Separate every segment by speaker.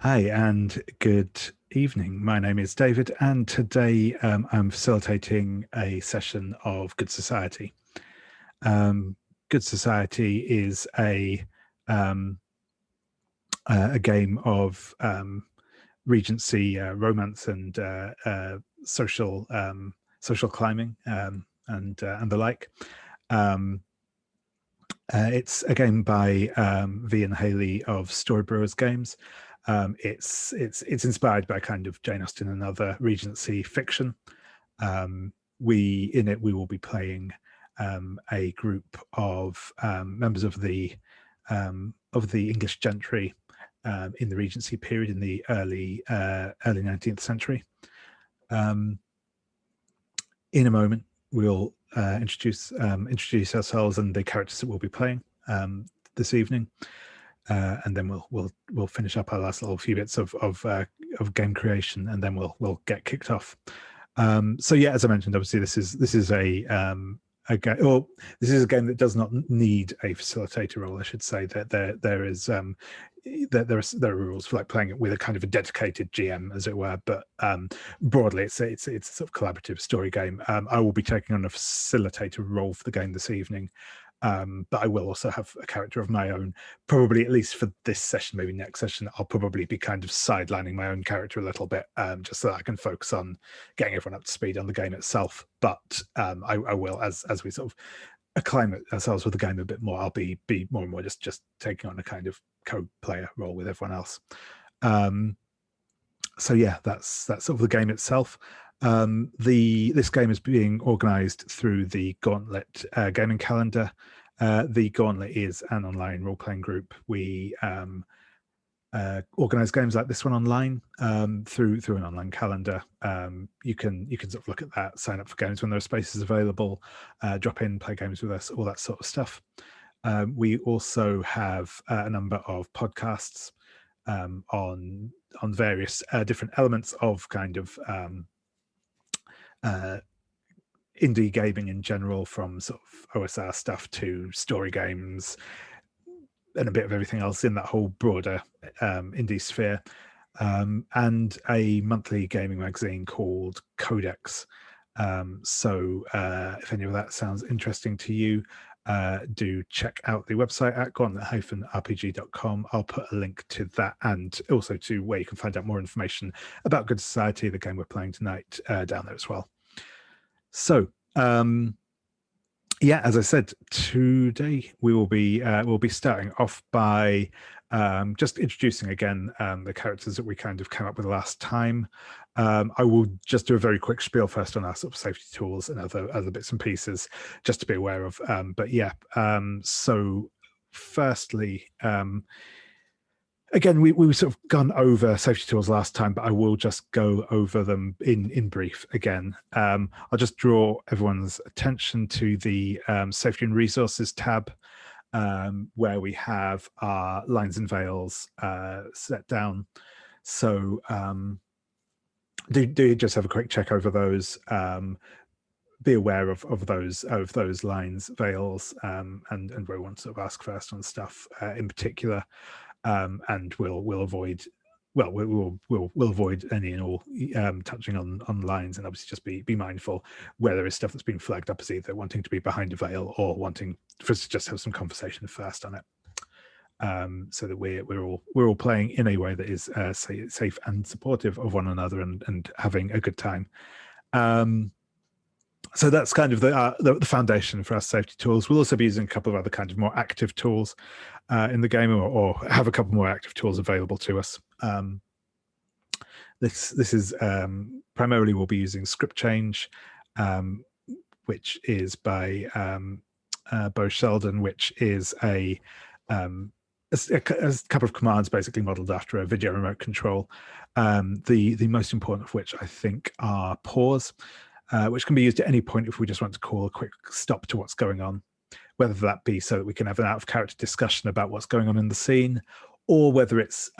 Speaker 1: Hi, and good evening. My name is David, and today I'm facilitating a session of Good Society. Um, Good Society is um, a game of Regency romance and social climbing and the like. Um, it's a game by V and Haley of Storybrewers Games. It's inspired by kind of Jane Austen and other Regency fiction. We will be playing a group of members of the English gentry in the Regency period in the early 19th century. In a moment, we'll introduce ourselves and the characters that we'll be playing this evening, and then we'll finish up our last little few bits of game creation, and then we'll get kicked off. So yeah, as I mentioned, obviously this is a game, or this is a game that does not need a facilitator role. I should say that there are rules for like playing it with a kind of a dedicated GM, as it were. But broadly, it's a sort of collaborative story game. I will be taking on a facilitator role for the game this evening. But I will also have a character of my own, probably at least for this session, maybe next session. I'll probably be kind of sidelining my own character a little bit, just so that I can focus on getting everyone up to speed on the game itself. But I will, as we sort of acclimate ourselves with the game a bit more, I'll be more and more just taking on a kind of co-player role with everyone else. So yeah, that's sort of the game itself. This game is being organized through the Gauntlet gaming calendar. The Gauntlet is an online role-playing group. We organize games like this one online through an online calendar. You can sort of look at that, sign up for games when there are spaces available, drop in, play games with us, all that sort of stuff. We also have a number of podcasts on various different elements of kind of indie gaming in general, from sort of OSR stuff to story games and a bit of everything else in that whole broader indie sphere, and a monthly gaming magazine called Codex. So if any of that sounds interesting to you, do check out the website at gauntlet-rpg.com. I'll put a link to that, and also to where you can find out more information about Good Society, the game we're playing tonight, down there as well. So yeah, as I said, today we'll be starting off by just introducing again the characters that we kind of came up with last time. I will just do a very quick spiel first on our sort of safety tools and other bits and pieces, just to be aware of. But yeah, so firstly, again, we've sort of gone over safety tools last time, but I will just go over them in brief again. I'll just draw everyone's attention to the safety and resources tab, where we have our lines and veils set down. So do just have a quick check over those. Be aware of those lines, veils, and where we want to sort of ask first on stuff in particular. And we'll avoid we'll avoid any and all touching on lines, and obviously just be mindful where there is stuff that's been flagged up as either wanting to be behind a veil or wanting for us to just have some conversation first on it, so that we're all playing in a way that is safe and supportive of one another and having a good time. So that's kind of the foundation for our safety tools. We'll also be using a couple of other kind of more active tools in the game, or have a couple more active tools available to us. This is primarily we'll be using Script Change, which is by Bo Sheldon, which is a couple of commands basically modeled after a video remote control. The most important of which I think are pause, which can be used at any point if we just want to call a quick stop to what's going on, whether that be so that we can have an out-of-character discussion about what's going on in the scene, or whether it's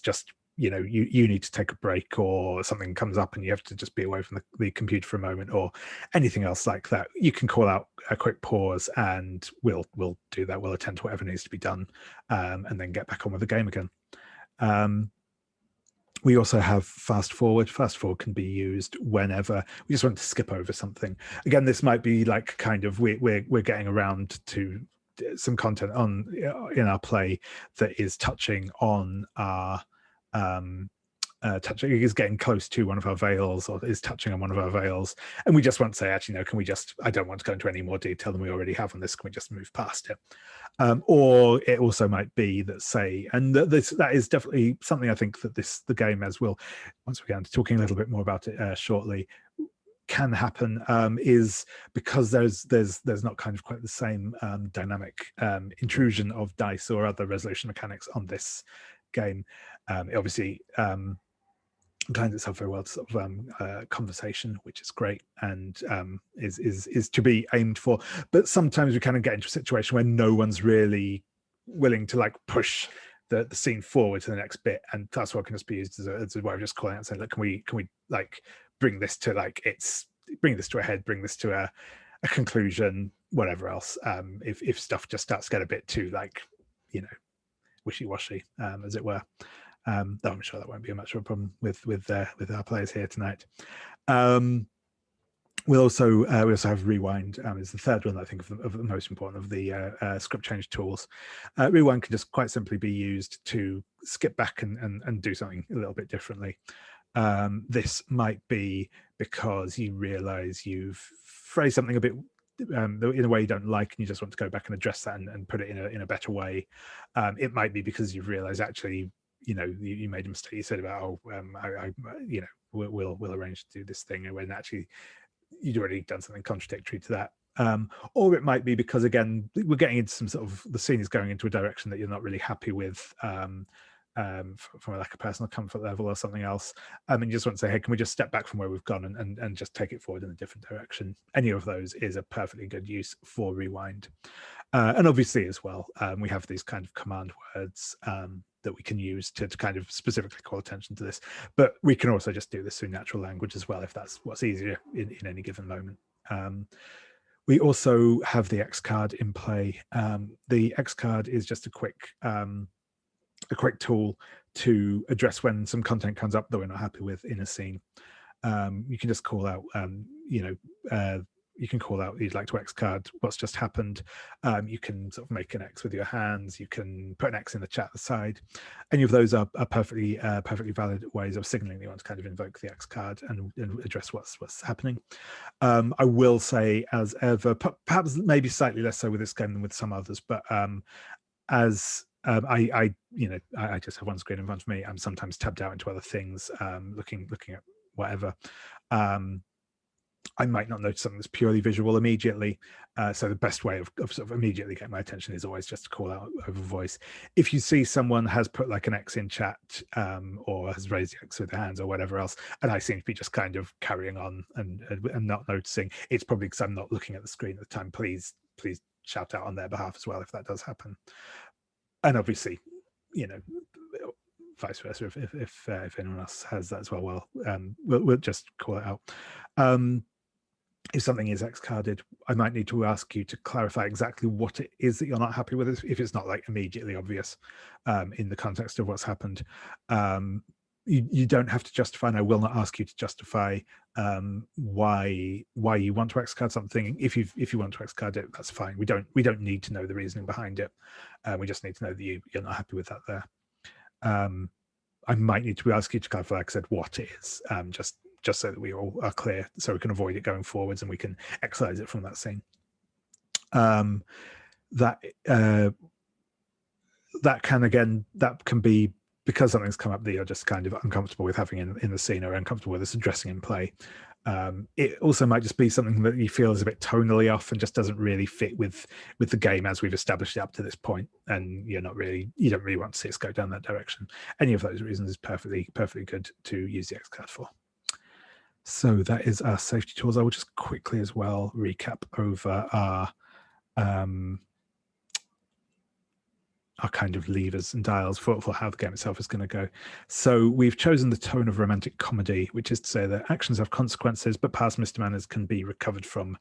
Speaker 1: just you know, you need to take a break, or something comes up and you have to just be away from the computer for a moment, or anything else like that, you can call out a quick pause, and we'll do that. We'll attend to whatever needs to be done, and then get back on with the game again. We also have fast forward. Fast forward can be used whenever we just want to skip over something. Again, this might be like kind of we're getting around to some content on in our play that is touching on our is getting close to one of our veils, or is touching on one of our veils, and we just want to say, actually, no, can we just, I don't want to go into any more detail than we already have on this, can we just move past it? Or it also might be that, say, and that is definitely something I think that the game, as we'll once we get into talking a little bit more about it shortly, can happen, is because there's not kind of quite the same dynamic intrusion of dice or other resolution mechanics on this game. It obviously lends itself very well to sort of conversation, which is great, and is to be aimed for. But sometimes we kind of get into a situation where no one's really willing to like push the scene forward to the next bit, and that's what can just be used as a way of just calling out and saying, look, can we like bring this to a head, bring this to a conclusion, whatever else. If stuff just starts to get a bit too, like, you know, wishy-washy, as it were. Though I'm sure that won't be much of a problem with our players here tonight. We also have rewind. Is the third one I think of the most important of the script change tools. Rewind can just quite simply be used to skip back and do something a little bit differently. This might be because you realize you've phrased something a bit in a way you don't like, and you just want to go back and address that and put it in a better way. It might be because you've realized, actually, you know, you made a mistake. You said about, I you know, we'll arrange to do this thing, when actually you'd already done something contradictory to that. Or it might be because, again, we're getting into some sort of, the scene is going into a direction that you're not really happy with, from like a personal comfort level or something else, and you just want to say, hey, can we just step back from where we've gone and just take it forward in a different direction? Any of those is a perfectly good use for rewind. And obviously as well, we have these kind of command words that we can use to kind of specifically call attention to this, but we can also just do this through natural language as well, if that's what's easier in any given moment. We also have the X card in play. The X card is just a quick tool to address when some content comes up that we're not happy with in a scene. You can just call out, you can call out, you'd like to X card what's just happened. You can sort of make an X with your hands. You can put an X in the chat aside. Any of those are perfectly valid ways of signaling that you want to kind of invoke the X card and address what's happening. I will say, as ever, perhaps maybe slightly less so with this game than with some others, but I just have one screen in front of me. I'm sometimes tabbed out into other things, looking at whatever. I might not notice something that's purely visual immediately. So the best way of sort of immediately getting my attention is always just to call out over voice. If you see someone has put like an X in chat, or has raised the X with their hands or whatever else, and I seem to be just kind of carrying on and not noticing, it's probably because I'm not looking at the screen at the time. Please shout out on their behalf as well if that does happen. And obviously, you know, vice versa, if anyone else has that as well, we'll just call it out. If something is X-carded, I might need to ask you to clarify exactly what it is that you're not happy with, if it's not like immediately obvious in the context of what's happened. You don't have to justify, and I will not ask you to justify why you want to X-card something. If you want to X-card it, that's fine. We don't need to know the reasoning behind it. We just need to know that you're not happy with that there. I might need to ask you to clarify, like I said, what it is, just so that we all are clear, so we can avoid it going forwards and we can excise it from that scene. That can be because something's come up that you're just kind of uncomfortable with having in the scene, or uncomfortable with us addressing in play. It also might just be something that you feel is a bit tonally off and just doesn't really fit with the game as we've established it up to this point, and you don't really want to see us go down that direction. Any of those reasons is perfectly good to use the X card for. So that is our safety tools. I will just quickly as well recap over our kind of levers and dials for how the game itself is going to go. So we've chosen the tone of romantic comedy, which is to say that actions have consequences, but past misdemeanors can be recovered from.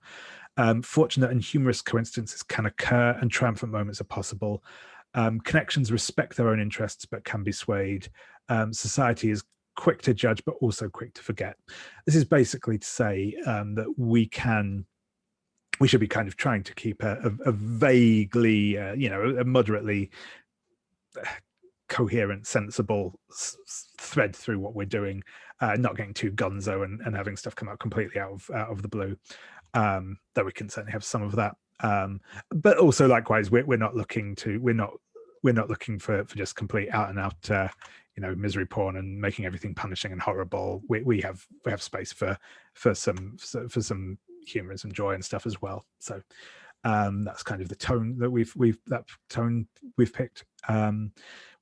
Speaker 1: Fortunate and humorous coincidences can occur, and triumphant moments are possible. Connections respect their own interests, but can be swayed. Society is quick to judge, but also quick to forget. This is basically to say that we should be kind of trying to keep a vaguely, a moderately coherent, sensible thread through what we're doing, not getting too gonzo and having stuff come out completely out of the blue. Though we can certainly have some of that, but also likewise, we're not looking for just complete out and out, misery porn and making everything punishing and horrible. We have space for some humor and some joy and stuff as well. So that's kind of the tone that we've picked.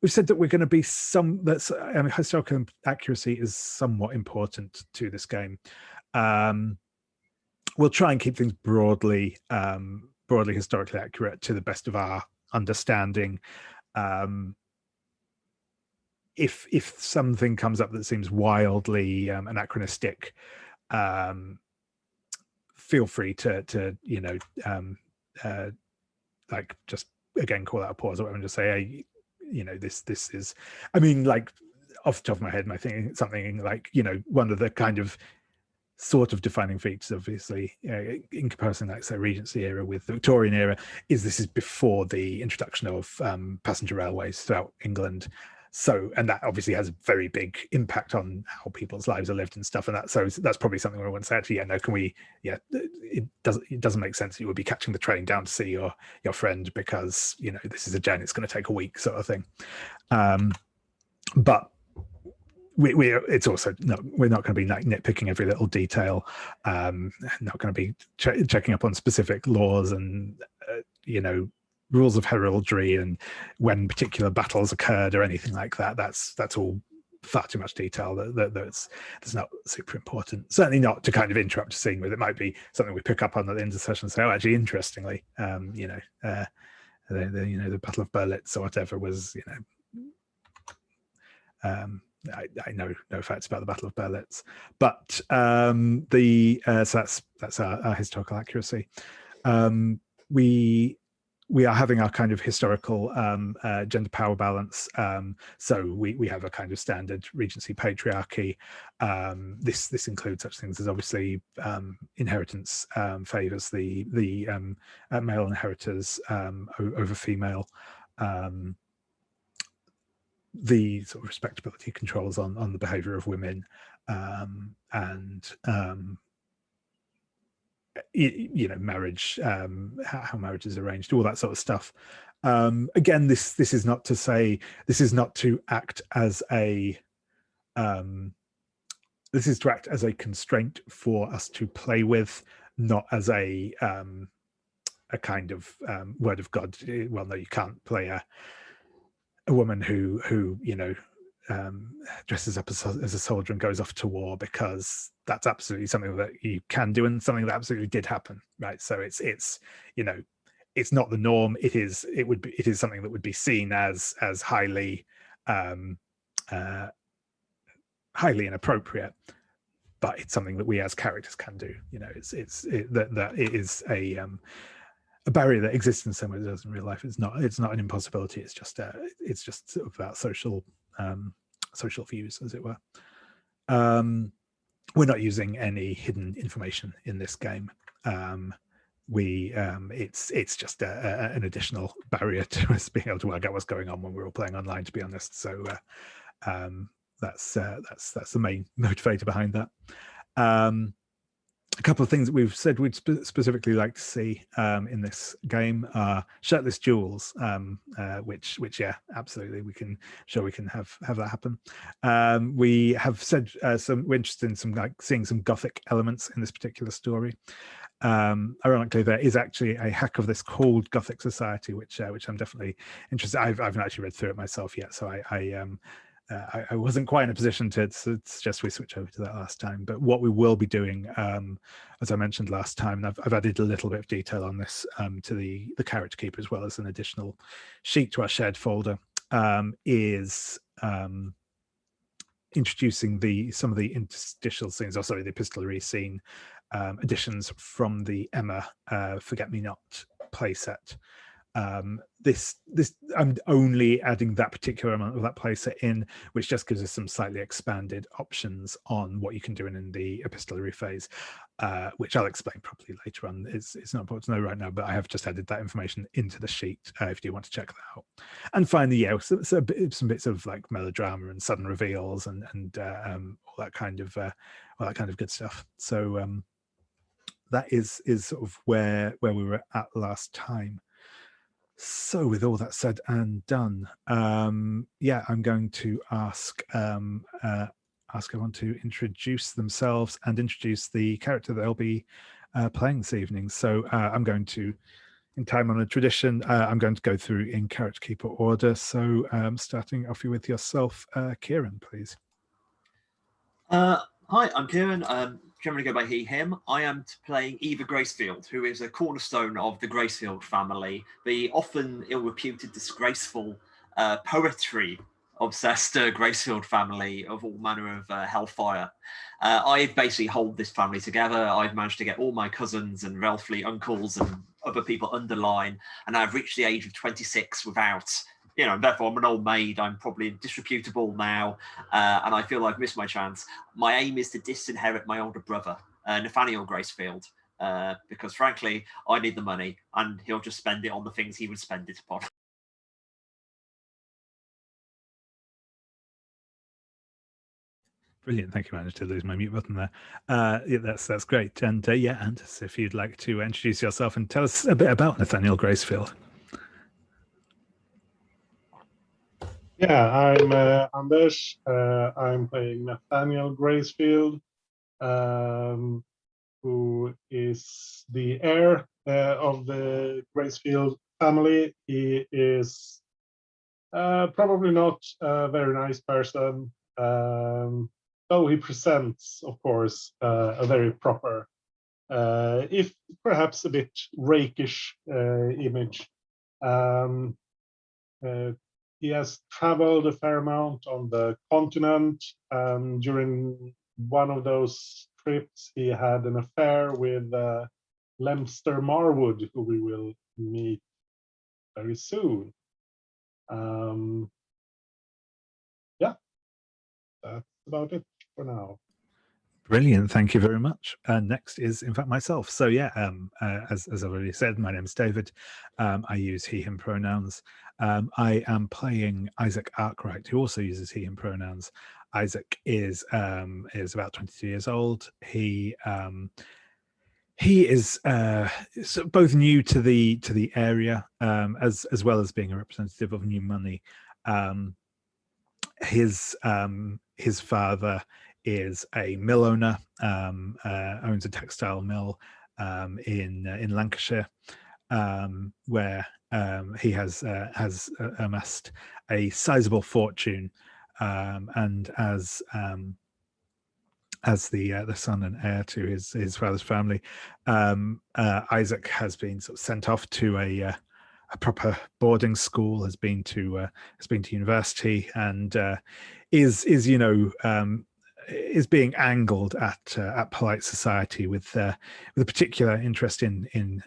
Speaker 1: We've said that we're going to be historical accuracy is somewhat important to this game. We'll try and keep things broadly historically accurate to the best of our understanding. If something comes up that seems wildly anachronistic, feel free to like just again call out a pause or whatever and just say, hey, this is, I mean, like off the top of my head, I think something like, one of the kind of sort of defining features, obviously, in comparison, like say Regency era with the Victorian era, is this is before the introduction of passenger railways throughout England. So, and that obviously has a very big impact on how people's lives are lived and stuff. And that's probably something where I want to say, actually, it doesn't make sense that you would be catching the train down to see your friend because, this is a journey, it's going to take a week sort of thing. But it's also we're not going to be like nitpicking every little detail, not going to be checking up on specific laws and, rules of heraldry and when particular battles occurred or anything like that. That's all far too much detail that's not super important. Certainly not to kind of interrupt a scene with. It might be something we pick up on at the end of the session and say, oh, actually, interestingly, the Battle of Berlitz or whatever was, I know no facts about the Battle of Berlitz, but so that's our historical accuracy. We are having our kind of historical gender power balance. So we have a kind of standard Regency patriarchy. This includes such things as obviously inheritance favors the male inheritors over female. The sort of respectability controls on the behavior of women, and marriage, how marriage is arranged, all that sort of stuff. Again, this is not to say, this is not to act as a this is to act as a constraint for us to play with, not as a kind of word of God. Well, no, you can't play a woman who dresses up as a soldier and goes off to war, because that's absolutely something that you can do and something that absolutely did happen, right? So it's it's not the norm. It is something that would be seen as highly highly inappropriate, but it's something that we as characters can do. That it is a barrier that exists in some ways it does in real life. It's not an impossibility. It's just sort of about social views, as it were. We're not using any hidden information in this game. It's just an additional barrier to us being able to work out what's going on when we're all playing online, to be honest. So that's the main motivator behind that. A couple of things that we've said we'd specifically like to see in this game are shirtless duels, which yeah, absolutely we can have that happen. We have said we're interested in seeing some Gothic elements in this particular story. Ironically, there is actually a hack of this called Gothic Society, which I'm definitely interested. I haven't actually read through it myself yet, so I I wasn't quite in a position to suggest we switch over to that last time. But what we will be doing, as I mentioned last time, and I've added a little bit of detail on this to the character keeper as well as an additional sheet to our shared folder, is introducing some of the interstitial scenes, or sorry, the epistolary scene additions from the Emma Forget Me Not playset. This I'm only adding that particular amount of that playset in, which just gives us some slightly expanded options on what you can do in the epistolary phase, which I'll explain properly later on. It's not important to know right now, but I have just added that information into the sheet if you want to check that out. And finally, yeah, so some bits of like melodrama and sudden reveals and all that kind of good stuff. So that is sort of where we were at last time. So with all that said and done, yeah, I'm going to ask everyone to introduce themselves and introduce the character they'll be playing this evening. So I'm going to, in time-honored tradition, I'm going to go through in character keeper order. So starting off with yourself, Kieran, please.
Speaker 2: Hi, I'm Kieran. Generally go by he, him. I am playing Eva Gracefield, who is a cornerstone of the Gracefield family, the often ill-reputed, disgraceful, poetry-obsessed Gracefield family of all manner of hellfire. I basically hold this family together. I've managed to get all my cousins and Relfly uncles and other people underline, and I've reached the age of 26 without... You know, therefore I'm an old maid. I'm probably disreputable now, and I feel I've missed my chance. My aim is to disinherit my older brother, Nathaniel Gracefield, because frankly, I need the money, and he'll just spend it on the things he would spend it upon.
Speaker 1: Brilliant. Thank you. I managed to lose my mute button there. Yeah, that's great. And yeah, Anders, if you'd like to introduce yourself and tell us a bit about Nathaniel Gracefield.
Speaker 3: Yeah, I'm Anders. I'm playing Nathaniel Gracefield, who is the heir of the Gracefield family. He is probably not a very nice person, though he presents, of course, a very proper, if perhaps a bit rakish image. He has traveled a fair amount on the continent. During one of those trips, he had an affair with Lempster Marwood, who we will meet very soon. Yeah, that's about it for now.
Speaker 1: Brilliant. Thank you very much. Next is, in fact, myself. So yeah, as I've already said, my name is David. I use he, him pronouns. I am playing Isaac Arkwright, who also uses he, him pronouns. Isaac is about 22 years old. He is both new to the area, as well as being a representative of new money. His father is a mill owner, owns a textile mill in Lancashire, where he has amassed a sizable fortune, and as the son and heir to his father's family, Isaac has been sort of sent off to a proper boarding school, has been to university, and is being angled at polite society with a particular interest in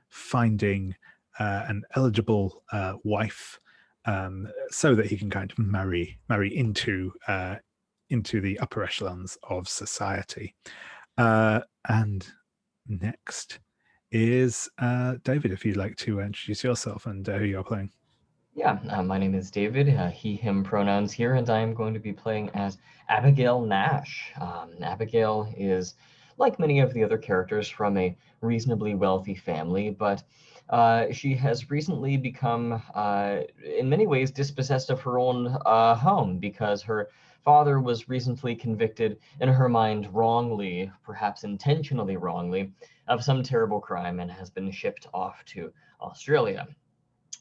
Speaker 1: finding an eligible wife, so that he can kind of marry into the upper echelons of society. And next is David, if you'd like to introduce yourself and who you're playing.
Speaker 4: Yeah, my name is David, he, him pronouns here, and I am going to be playing as Abigail Nash. Abigail is, like many of the other characters, from a reasonably wealthy family, but she has recently become, in many ways, dispossessed of her own home because her father was recently convicted, in her mind wrongly, perhaps intentionally wrongly, of some terrible crime and has been shipped off to Australia.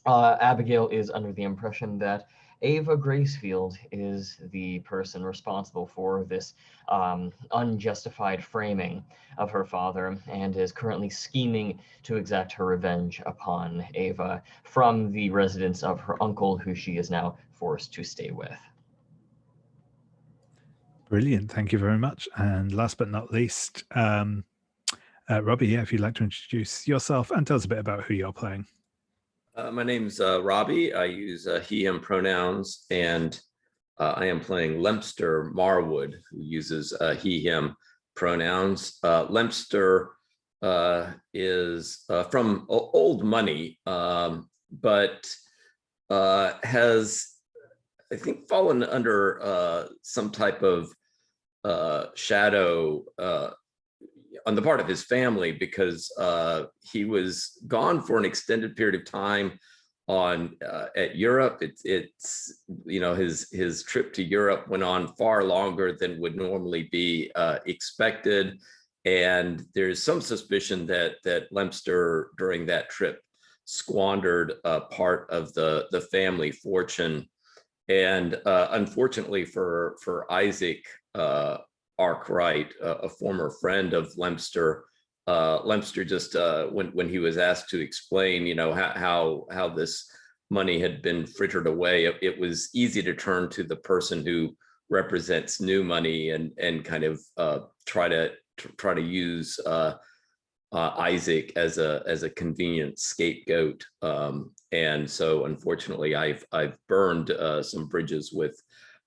Speaker 4: Abigail is under the impression that Ava Gracefield is the person responsible for this unjustified framing of her father, and is currently scheming to exact her revenge upon Ava from the residence of her uncle, who she is now forced to stay with.
Speaker 1: Brilliant. Thank you very much. And last but not least, Robbie, yeah, if you'd like to introduce yourself and tell us a bit about who you're playing.
Speaker 5: My name's Robbie. I use he, him pronouns, and I am playing Lempster Marwood, who uses he, him pronouns. Lempster is from old money, but has, I think, fallen under some type of shadow on the part of his family, because he was gone for an extended period of time at Europe. It's you know, his trip to Europe went on far longer than would normally be expected, and there's some suspicion that Lempster during that trip squandered part of the family fortune. And unfortunately for Isaac Arkwright, a former friend of Lempster, Lempster just when he was asked to explain, you know, how this money had been frittered away, it was easy to turn to the person who represents new money and kind of try to use Isaac as a convenient scapegoat. And so unfortunately I've burned some bridges with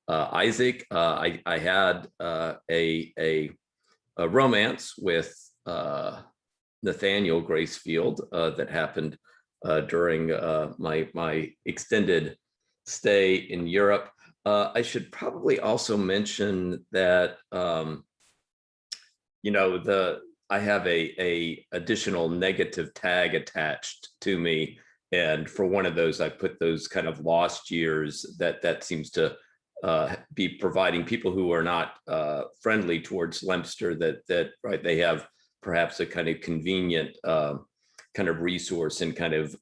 Speaker 5: Isaac. I had a romance with Nathaniel Gracefield that happened during my extended stay in Europe. I should probably also mention that you know, I have a additional negative tag attached to me, and for one of those I put those kind of lost years that seems to be providing people who are not friendly towards Lempster that right, they have perhaps a kind of convenient kind of resource in kind of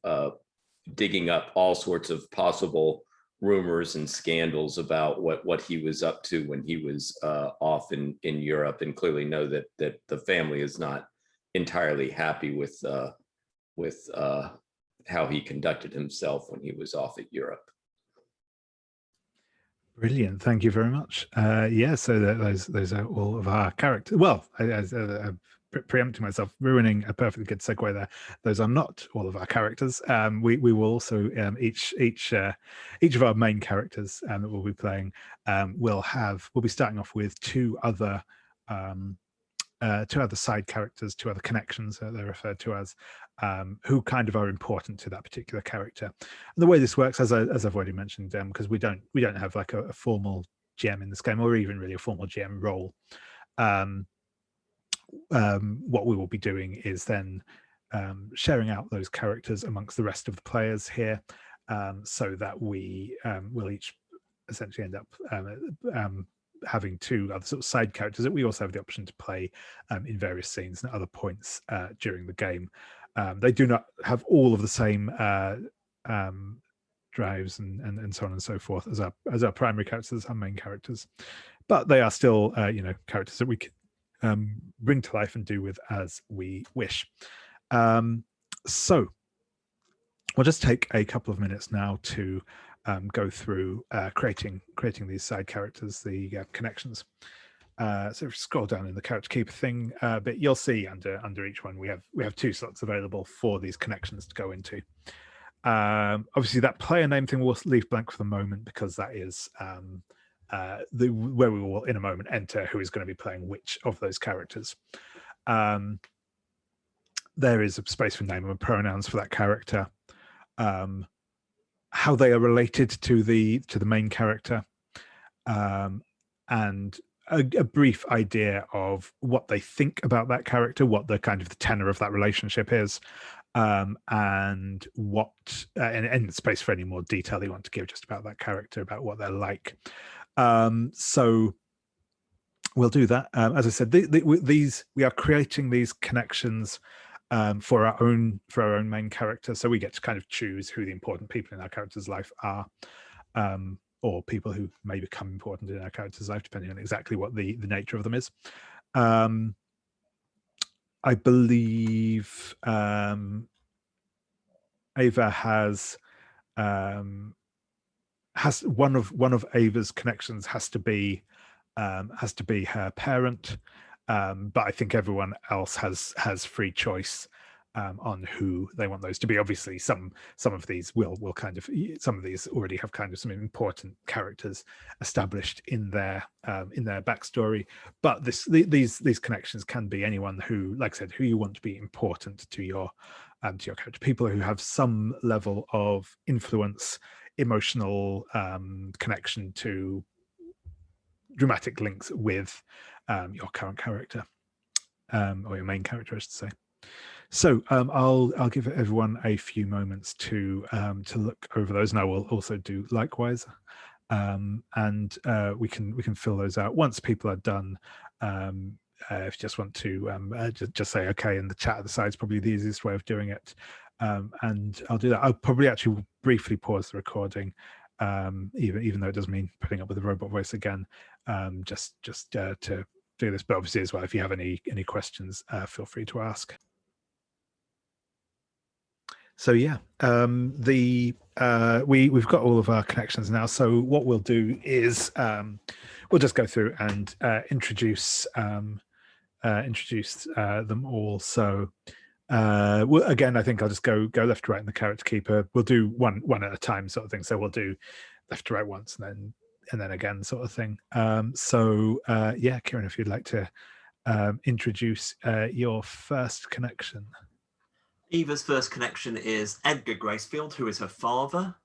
Speaker 5: digging up all sorts of possible rumors and scandals about what he was up to when he was off in Europe, and clearly know that the family is not entirely happy with how he conducted himself when he was off at Europe.
Speaker 1: Brilliant. Thank you very much. Yeah, so those are all of our characters. Well, I'm preempting myself, ruining a perfectly good segue there. Those are not all of our characters. We will also each of our main characters that we'll be playing we'll be starting off with two other side characters, two other connections they're referred to as, who kind of are important to that particular character. And the way this works, as I've already mentioned, because we don't have like a formal GM in this game, or even really a formal GM role. What we will be doing is then sharing out those characters amongst the rest of the players here, so that we will each essentially end up having two other sort of side characters that we also have the option to play in various scenes and other points during the game. They do not have all of the same drives and so on and so forth as our primary characters, our main characters, but they are still you know, characters that we can bring to life and do with as we wish. So we'll just take a couple of minutes now to go through creating these side characters, the connections. So if you scroll down in the character keeper thing but you'll see under each one we have two slots available for these connections to go into. Obviously that player name thing we'll leave blank for the moment, because that is where we will in a moment enter who is going to be playing which of those characters. There is a space for name and pronouns for that character, how they are related to the main character, and a brief idea of what they think about that character, what the kind of the tenor of that relationship is, and what and space for any more detail you want to give just about that character, about what they're like. So we'll do that. As I said, we are creating these connections for our own main character, so we get to kind of choose who the important people in our character's life are. or people who may become important in our character's life, depending on exactly what the nature of them is. I believe Ava has one of Ava's connections has to be her parent, but I think everyone else has free choice on who they want those to be. Obviously, some of these will kind of, some of these already have kind of some important characters established in their backstory, but these connections can be anyone who, like I said, who you want to be important to your character, people who have some level of influence, emotional connection to dramatic links with your current character, or your main character, I should say. So I'll give everyone a few moments to look over those, and I will also do likewise. And we can fill those out once people are done. If you just want to just say okay in the chat at the side is probably the easiest way of doing it. And I'll do that. I'll probably actually briefly pause the recording, even though it doesn't mean putting up with the robot voice again, just to do this. But obviously as well, if you have any questions, feel free to ask. So yeah, we've got all of our connections now. So what we'll do is we'll just go through and introduce them all. So again, I think I'll just go left to right in the character keeper. We'll do one at a time, sort of thing. So we'll do left to right once, and then again, sort of thing. Yeah, Kieran, if you'd like to introduce your first connection.
Speaker 2: Eva's first connection is Edgar Gracefield, who is her father.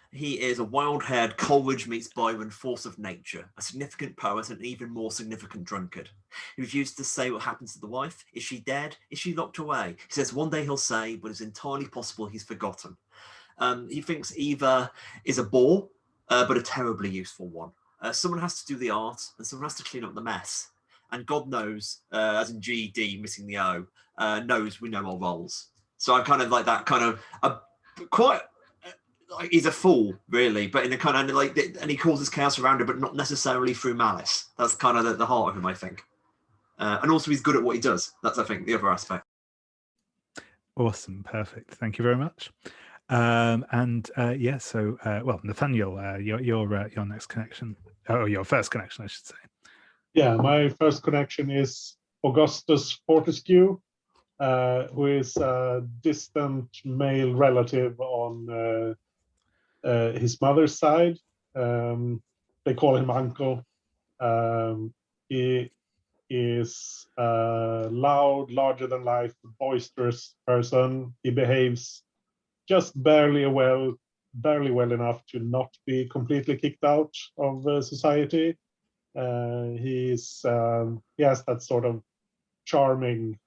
Speaker 2: He is a wild-haired Coleridge meets Byron force of nature, a significant poet and an even more significant drunkard. He refuses to say what happens to the wife. Is she dead? Is she locked away? He says one day he'll say, but it's entirely possible he's forgotten. He thinks Eva is a bore, but a terribly useful one. Someone has to do the art, and someone has to clean up the mess. And God knows, as in GD, missing the O, knows we know our roles. So I kind of like that kind of quite. He's a fool, really, but in a kind of like, and he causes chaos around it, but not necessarily through malice. That's kind of the heart of him, I think. And also, he's good at what he does. That's, I think, the other aspect.
Speaker 1: Awesome, perfect. Thank you very much. Yeah, so well, Nathaniel, your next connection, or your first connection, I should say.
Speaker 3: Yeah, my first connection is Augustus Fortescue, who is a distant male relative on his mother's side. They call him uncle. He is a loud, larger-than-life, boisterous person. He behaves just barely well enough to not be completely kicked out of society. He has that sort of charmingly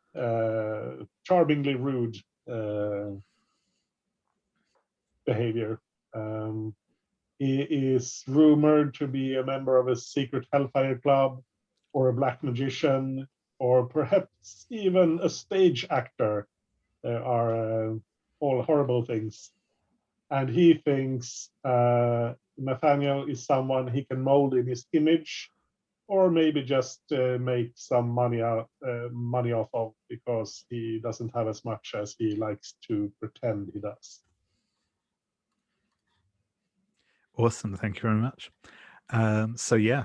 Speaker 3: rude behavior. He is rumored to be a member of a secret Hellfire Club, or a black magician, or perhaps even a stage actor. There are all horrible things. And he thinks Nathaniel is someone he can mold in his image, or maybe just make some money off of, because he doesn't have as much as he likes to pretend he does.
Speaker 1: Awesome, thank you very much. So yeah,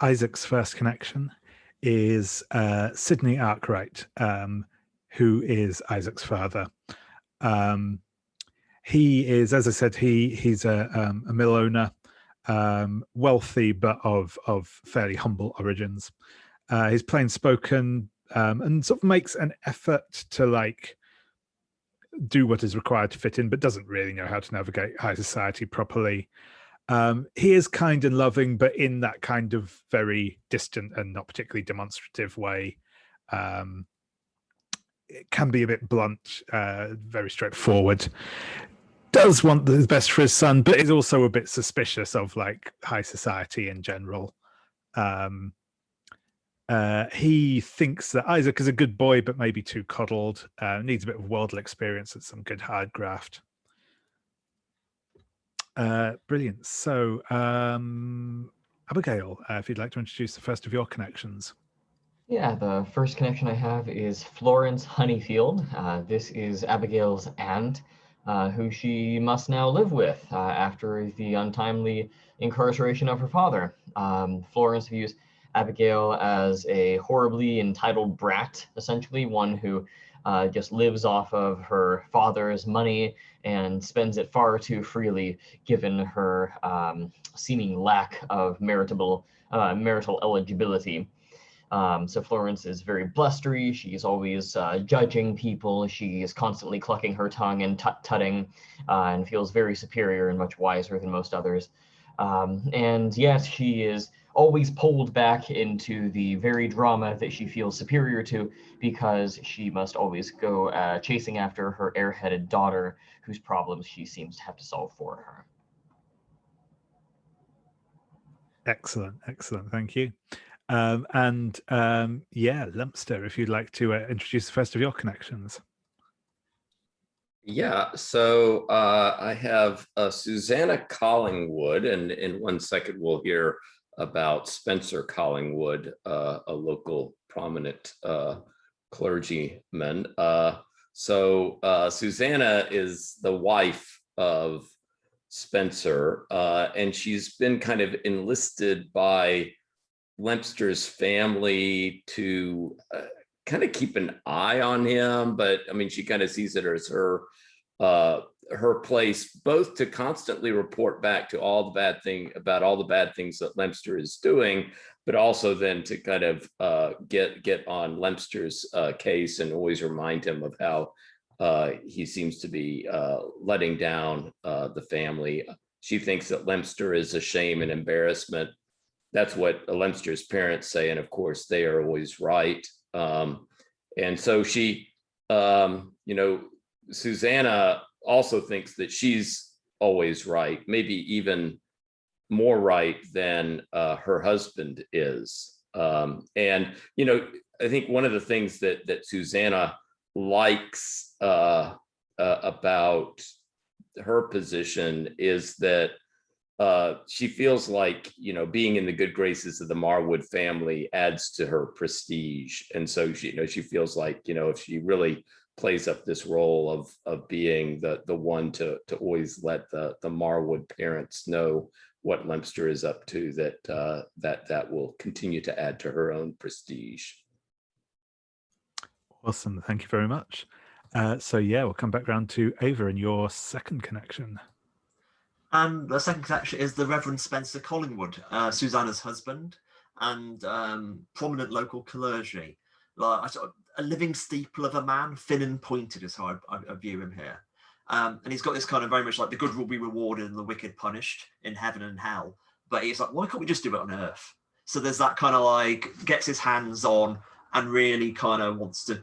Speaker 1: Isaac's first connection is Sydney Arkwright, who is Isaac's father. He is, as I said, he's a mill owner, wealthy but of fairly humble origins. He's plain spoken, and sort of makes an effort to like do what is required to fit in, but doesn't really know how to navigate high society properly. He is kind and loving, but in that kind of very distant and not particularly demonstrative way. It can be a bit blunt, very straightforward. Does want the best for his son, but is also a bit suspicious of like high society in general. He thinks that Isaac is a good boy, but maybe too coddled. Needs a bit of worldly experience and some good hard graft. Brilliant. So, Abigail, if you'd like to introduce the first of your connections.
Speaker 4: Yeah, the first connection I have is Florence Honeyfield. This is Abigail's aunt, who she must now live with after the untimely incarceration of her father. Florence views Abigail as a horribly entitled brat, essentially, one who just lives off of her father's money and spends it far too freely, given her seeming lack of marital eligibility. So Florence is very blustery. She's always judging people. She is constantly clucking her tongue and tut-tutting, and feels very superior and much wiser than most others. And yes, she is always pulled back into the very drama that she feels superior to, because she must always go chasing after her airheaded daughter, whose problems she seems to have to solve for her.
Speaker 1: Excellent, excellent. Thank you. Yeah, Lempster, if you'd like to introduce the first of your connections.
Speaker 5: Yeah, so I have Susannah Collingwood, and in 1 second we'll hear about Spencer Collingwood, a local prominent clergyman. Susannah is the wife of Spencer, and she's been kind of enlisted by Lempster's family to kind of keep an eye on him, but I mean, she kind of sees it as her place, both to constantly report back to all the bad things that Lempster is doing, but also then to kind of get on Lempster's case and always remind him of how he seems to be letting down the family. She thinks that Lempster is a shame and embarrassment. That's what Lempster's parents say, and of course they are always right. And so she, Susannah also thinks that she's always right, maybe even more right than her husband is. I think one of the things that Susannah likes about her position is that she feels like, being in the good graces of the Marwood family adds to her prestige. And so she feels like, if she really plays up this role of being the one to always let the Marwood parents know what Lempster is up to, that will continue to add to her own prestige.
Speaker 1: Awesome. Thank you very much. We'll come back around to Ava and your second connection.
Speaker 2: And the second connection is the Reverend Spencer Collingwood, Susannah's husband, and prominent local clergy. Like a living steeple of a man, thin and pointed is how I view him here. And he's got this kind of very much like the good will be rewarded and the wicked punished in heaven and hell. But he's like, why can't we just do it on earth? So there's that kind of like gets his hands on and really kind of wants to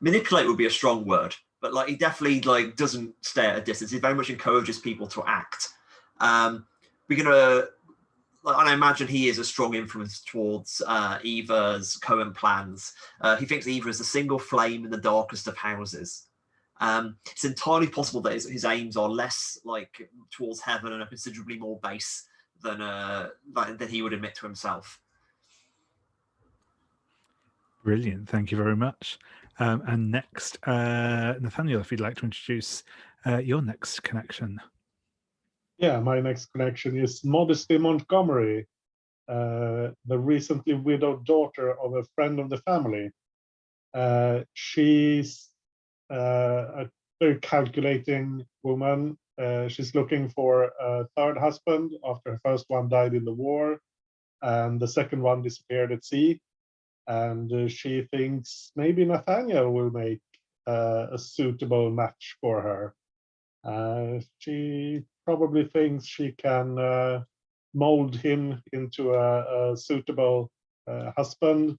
Speaker 2: manipulate would be a strong word. But like he definitely like doesn't stay at a distance. He very much encourages people to act. And I imagine he is a strong influence towards Eva's current plans. He thinks Eva is a single flame in the darkest of houses. It's entirely possible that his aims are less like towards heaven and are considerably more base than he would admit to himself.
Speaker 1: Brilliant. Thank you very much. And next, Nathaniel, if you'd like to introduce your next connection.
Speaker 3: Yeah, my next connection is Modesty Montgomery, the recently widowed daughter of a friend of the family. She's a very calculating woman. She's looking for a third husband after her first one died in the war, and the second one disappeared at sea. And she thinks maybe Nathaniel will make a suitable match for her. She probably thinks she can mold him into a suitable husband.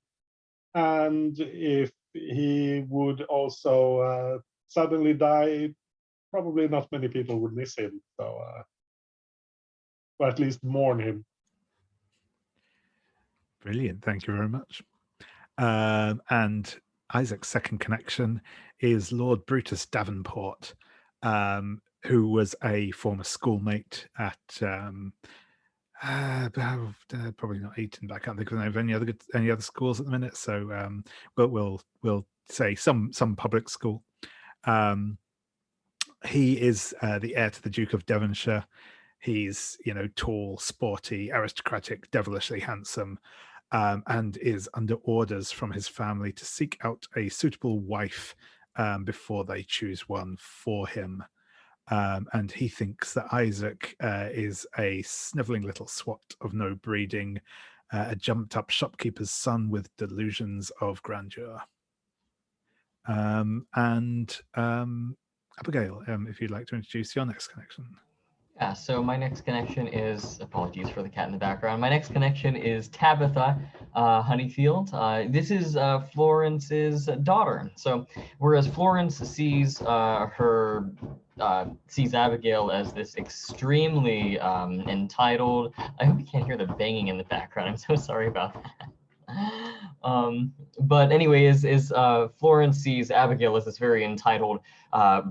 Speaker 3: And if he would also suddenly die, probably not many people would miss him. So, or at least mourn him.
Speaker 1: Brilliant. Thank you very much. And Isaac's second connection is Lord Brutus Davenport. who was a former schoolmate at probably not Eton, but I can't think of any other schools at the minute. So we'll say some public school. He is the heir to the Duke of Devonshire. He's, tall, sporty, aristocratic, devilishly handsome, and is under orders from his family to seek out a suitable wife before they choose one for him. And he thinks that Isaac is a sniveling little swat of no breeding, a jumped-up shopkeeper's son with delusions of grandeur. Abigail, if you'd like to introduce your next connection.
Speaker 4: Yeah, so my next connection is, apologies for the cat in the background. My next connection is Tabitha Honeyfield. This is Florence's daughter. So whereas Florence sees sees Abigail as this extremely entitled, I hope you can't hear the banging in the background. I'm so sorry about that. But anyway, Florence sees Abigail as this very entitled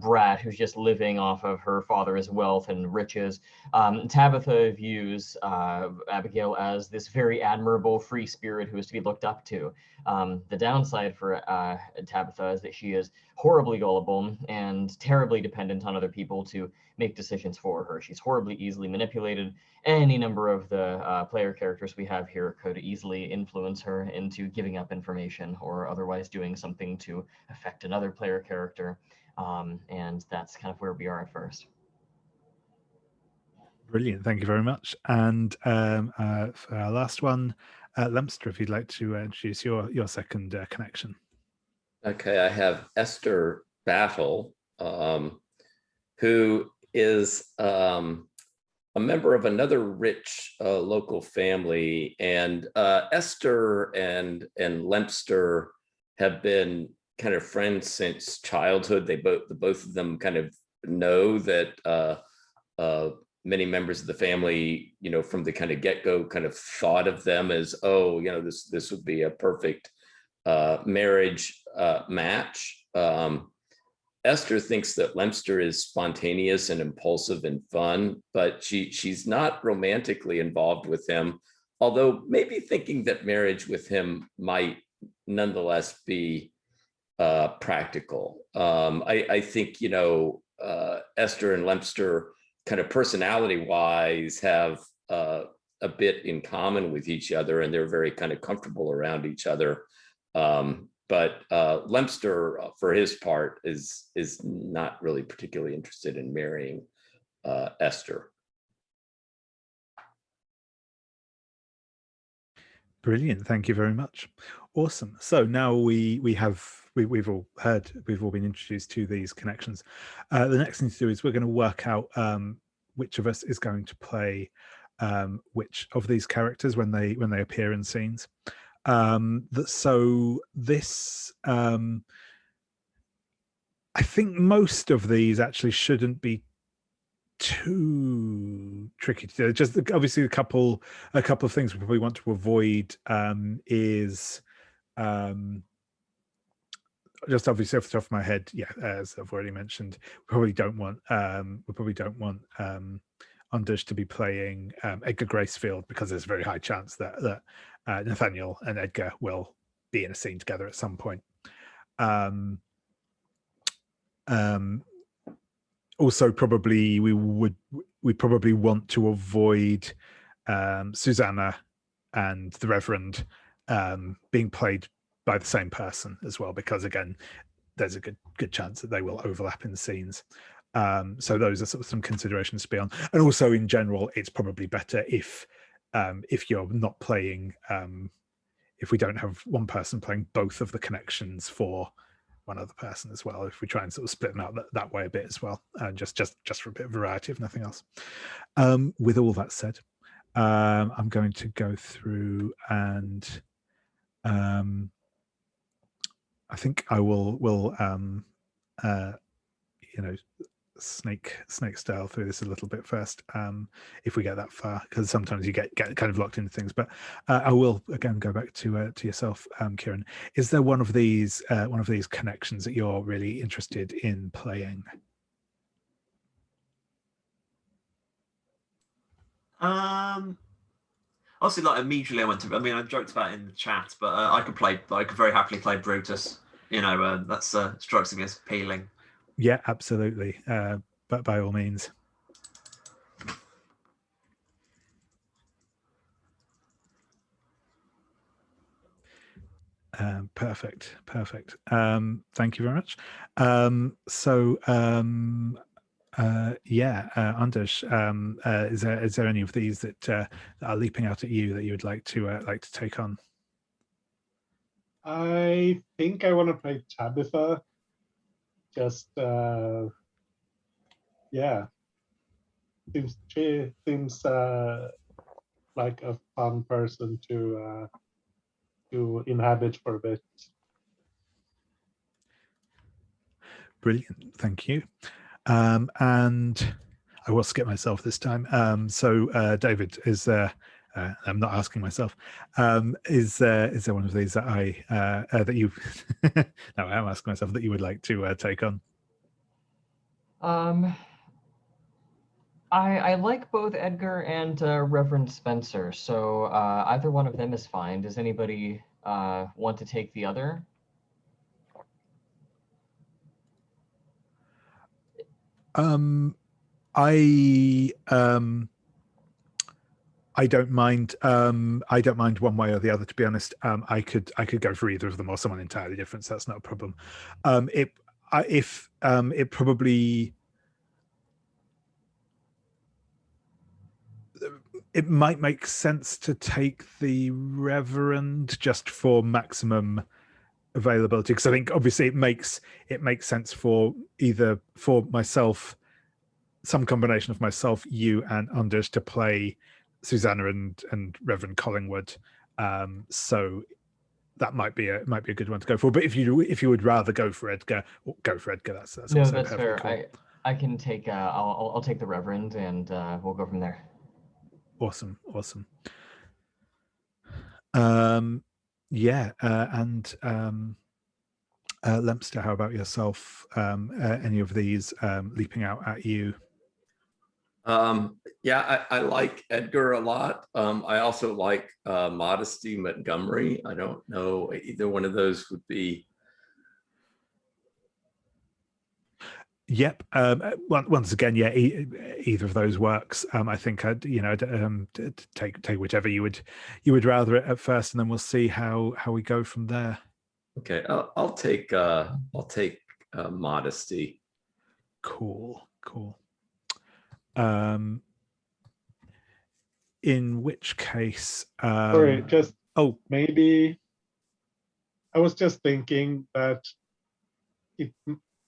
Speaker 4: brat who's just living off of her father's wealth and riches. Tabitha views Abigail as this very admirable free spirit who is to be looked up to. The downside for Tabitha is that she is horribly gullible and terribly dependent on other people to make decisions for her. She's horribly easily manipulated. Any number of the player characters we have here could easily influence her into giving up information or otherwise doing something to affect another player character. And that's kind of where we are at first.
Speaker 1: Brilliant, thank you very much. And for our last one, Lempster, if you'd like to introduce your second connection.
Speaker 5: Okay, I have Esther Battle, who is a member of another rich local family, and Esther and Lempster have been kind of friends since childhood. The both of them kind of know that many members of the family, from the kind of get-go, kind of thought of them as, oh, this would be a perfect marriage match. Esther thinks that Lempster is spontaneous and impulsive and fun, but she's not romantically involved with him, although maybe thinking that marriage with him might nonetheless be practical. I think, Esther and Lempster kind of personality-wise have a bit in common with each other, and they're very kind of comfortable around each other. But Lempster, for his part, is not really particularly interested in marrying Esther.
Speaker 1: Brilliant, thank you very much. Awesome. So now we've all been introduced to these connections. The next thing to do is we're going to work out which of us is going to play which of these characters when they appear in scenes. So this, I think most of these actually shouldn't be too tricky to do. Just obviously a couple of things we probably want to avoid is just obviously off the top of my head, as I've already mentioned, we probably don't want Unders to be playing Edgar Gracefield, because there's a very high chance that Nathaniel and Edgar will be in a scene together at some point. Also, probably we probably want to avoid Susannah and the Reverend being played by the same person as well, because again, there's a good chance that they will overlap in scenes. So those are sort of some considerations to be on. And also in general, it's probably better if you're not playing, if we don't have one person playing both of the connections for one other person as well, if we try and sort of split them out that way a bit as well, just for a bit of variety, if nothing else. With all that said, I'm going to go through and I think I will snake style through this a little bit first, if we get that far, because sometimes you get kind of locked into things. But I will again go back to yourself, Kieran. Is there one of these connections that you're really interested in playing?
Speaker 2: Obviously, like immediately I went to. I mean, I joked about it in the chat, but I could very happily play Brutus. You know, that's strikes me as appealing.
Speaker 1: Yeah, absolutely. But by all means. Perfect. Thank you very much. Anders, is there any of these that are leaping out at you that you would like to take on?
Speaker 3: I think I want to play Tabitha. Just she seems like a fun person to inhabit for a bit.
Speaker 1: Brilliant, thank you. And I will skip myself this time. David, is there? I'm not asking myself. Is there one of these that that you? No, I am asking myself that you would like to take on.
Speaker 4: I like both Edgar and Reverend Spencer, so either one of them is fine. Does anybody want to take the other?
Speaker 1: I don't mind. I don't mind one way or the other. To be honest, I could go for either of them or someone entirely different. So that's not a problem. It probably. It might make sense to take the Reverend just for maximum availability, because I think obviously it makes sense for myself, some combination of myself, you, and Anders to play Susannah and Reverend Collingwood. So that might be a good one to go for. But if you would rather go for Edgar, go for Edgar. That's
Speaker 4: no,
Speaker 1: also
Speaker 4: that's fair.
Speaker 1: cool.
Speaker 4: I can take. I'll take the Reverend, and we'll go from there.
Speaker 1: Awesome. Lempster, how about yourself? Any of these leaping out at you?
Speaker 5: I like Edgar a lot. I also like Modesty Montgomery. I don't know, either one of those would be.
Speaker 1: Yep. Once again, yeah, either of those works. I think I'd take whichever you would rather at first, and then we'll see how we go from there.
Speaker 5: Okay, I'll take Modesty.
Speaker 1: Cool. In which case,
Speaker 3: sorry, maybe I was just thinking that it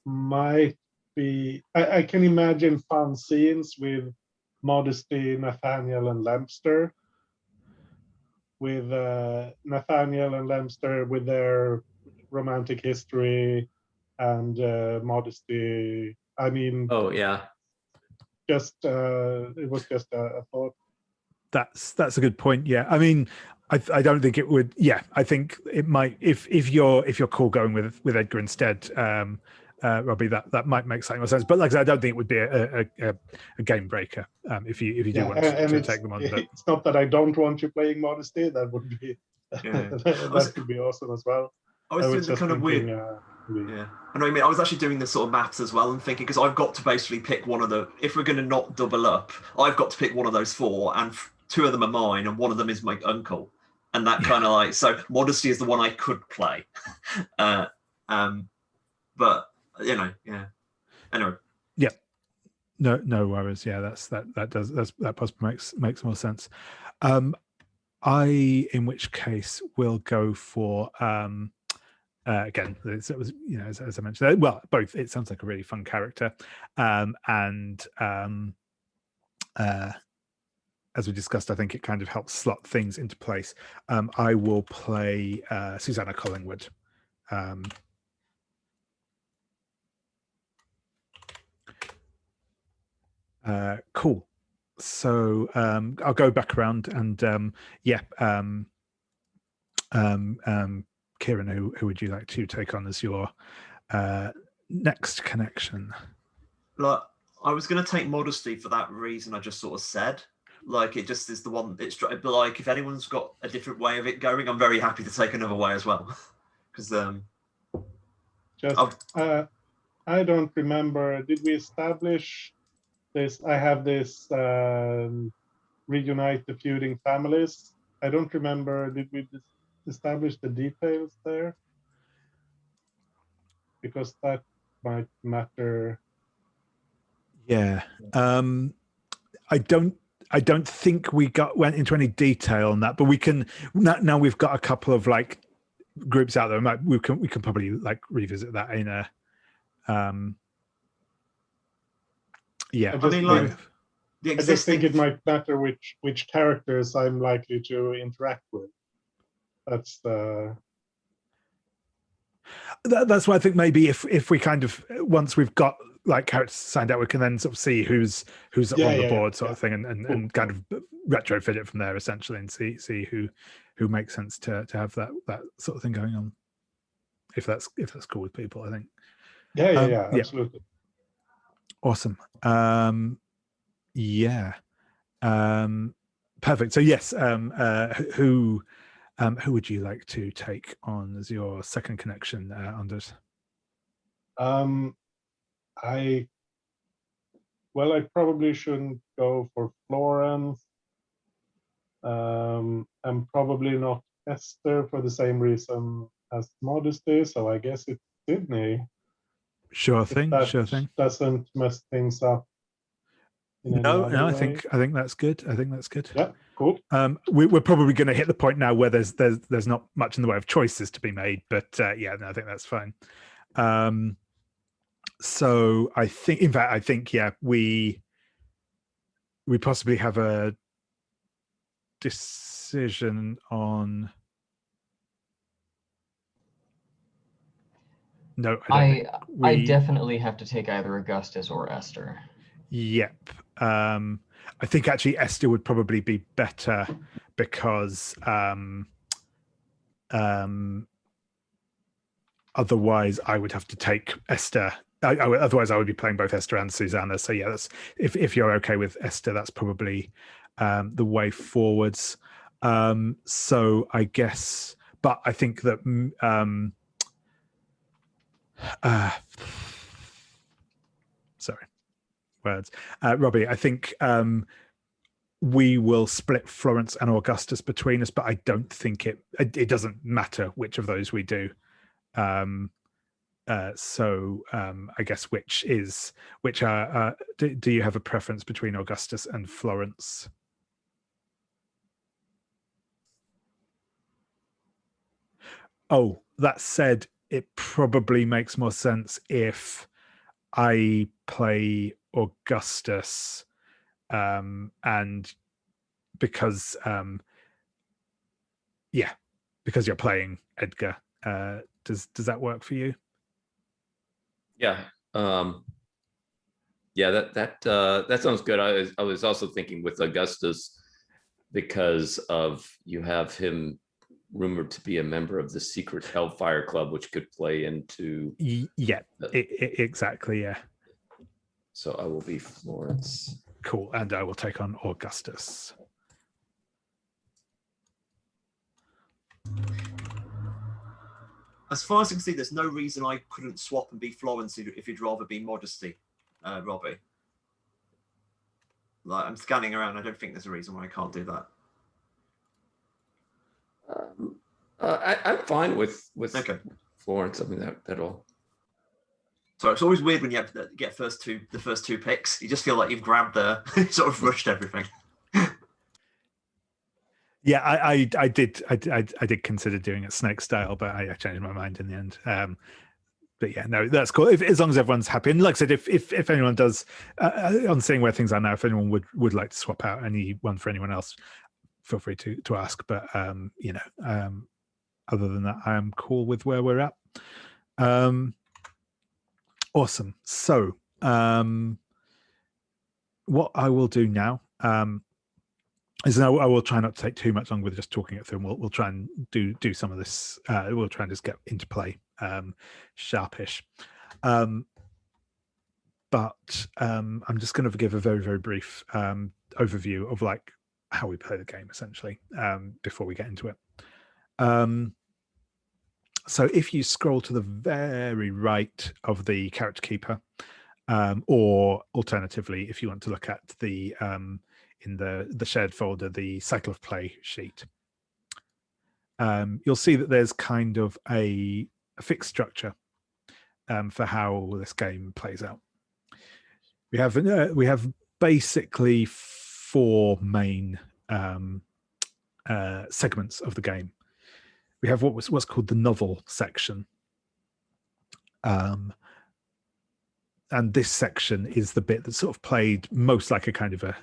Speaker 3: might be. I can imagine fun scenes with Modesty, Nathaniel, and Lempster. With Nathaniel and Lempster with their romantic history, and Modesty. I mean,
Speaker 5: oh yeah,
Speaker 3: just it was just a thought.
Speaker 1: That's a good point. Yeah, I mean, I don't think it would. Yeah, I think it might. If you're cool going with Edgar instead, Robbie, that might make slightly more sense. But like I said, I don't think it would be a game breaker if you do want to take them on. But
Speaker 3: it's not that I don't want you playing Modesty. That would be that could be awesome as well.
Speaker 2: I was doing the kind of weird. Yeah, I know what you mean. I was actually doing the sort of maths as well and thinking, because I've got to basically pick one of the. If we're going to not double up, I've got to pick one of those four, and two of them are mine, and one of them is my uncle, and that kind of like. So Modesty is the one I could play, but yeah. Anyway.
Speaker 1: Yeah. No worries. Yeah, that possibly makes more sense. In which case will go for again, it was, as I mentioned, well, both. It sounds like a really fun character, and as we discussed, I think it kind of helps slot things into place. I will play Susannah Collingwood. Cool. So I'll go back around and Kieran, who would you like to take on as your next connection?
Speaker 2: Look, I was going to take Modesty for that reason I just sort of said. Like it just is the one. It's like if anyone's got a different way of it going, I'm very happy to take another way as well. Because
Speaker 3: I don't remember. Did we establish this? I have this reunite the feuding families. I don't remember. Did we establish the details there? Because that might matter.
Speaker 1: Yeah. I don't think we went into any detail on that, but we can now we've got a couple of like groups out there. We can probably like revisit that in a yeah.
Speaker 3: I mean, like I just think it might matter which characters I'm likely to interact with. That's the.
Speaker 1: That's why I think maybe if we kind of once we've got like characters signed out, we can then sort of see who's on the board sort of thing, and kind of retrofit it from there essentially, and see who makes sense to have that sort of thing going on. If that's cool with people, I think.
Speaker 3: Yeah, absolutely.
Speaker 1: Awesome. Yeah. Perfect. So yes, who would you like to take on as your second connection, Anders?
Speaker 3: I probably shouldn't go for Florence. I'm probably not Esther for the same reason as Modesty, so I guess it's Sydney.
Speaker 1: Sure thing.
Speaker 3: Doesn't mess things up.
Speaker 1: No, I think that's good.
Speaker 3: Yeah, cool.
Speaker 1: We're probably going to hit the point now where there's not much in the way of choices to be made, but yeah, no, I think that's fine. So I think yeah, we possibly have a decision on. No,
Speaker 4: I definitely have to take either Augustus or Esther.
Speaker 1: Yep. I think actually Esther would probably be better because otherwise I would have to take Esther. Otherwise I would be playing both Esther and Susannah. So yeah, that's if you're okay with Esther, that's probably the way forwards. So I guess, but I think that sorry, words. Robbie, I think we will split Florence and Augustus between us, but I don't think it doesn't matter which of those we do. So I guess which are do you have a preference between Augustus and Florence? Oh, that said, it probably makes more sense if I play Augustus, and because because you're playing Edgar. Does that work for you?
Speaker 5: Yeah. Yeah, that sounds good. I was also thinking with Augustus, because of you have him rumored to be a member of the secret Hellfire Club, which could play into
Speaker 1: exactly. Yeah.
Speaker 5: So I will be Florence.
Speaker 1: Cool, and I will take on Augustus.
Speaker 2: As far as I can see, there's no reason I couldn't swap and be Florence if you'd rather be Modesty, Robbie. Like I'm scanning around, I don't think there's a reason why I can't do that.
Speaker 5: I'm fine with
Speaker 2: okay.
Speaker 5: Florence. I mean that'll.
Speaker 2: So it's always weird when you have to get the first two picks. You just feel like you've grabbed sort of rushed everything.
Speaker 1: Yeah, I did consider doing it snake style, but I changed my mind in the end. But yeah, no, that's cool. As long as everyone's happy, and like I said, if anyone does, on seeing where things are now, if anyone would like to swap out anyone for anyone else, feel free to ask. But other than that, I am cool with where we're at. Awesome. So what I will do now is I will try not to take too much longer with just talking it through, and we'll try and do some of this. We'll try and just get into play sharpish. but I'm just going to give a very, very brief overview of like how we play the game essentially before we get into it. So if you scroll to the very right of the character keeper, or alternatively, if you want to look at the in the shared folder, the cycle of play sheet, you'll see that there's kind of a fixed structure for how this game plays out. We have basically 4 main segments of the game. We have what's called the novel section, and this section is the bit that's sort of played most like a kind of a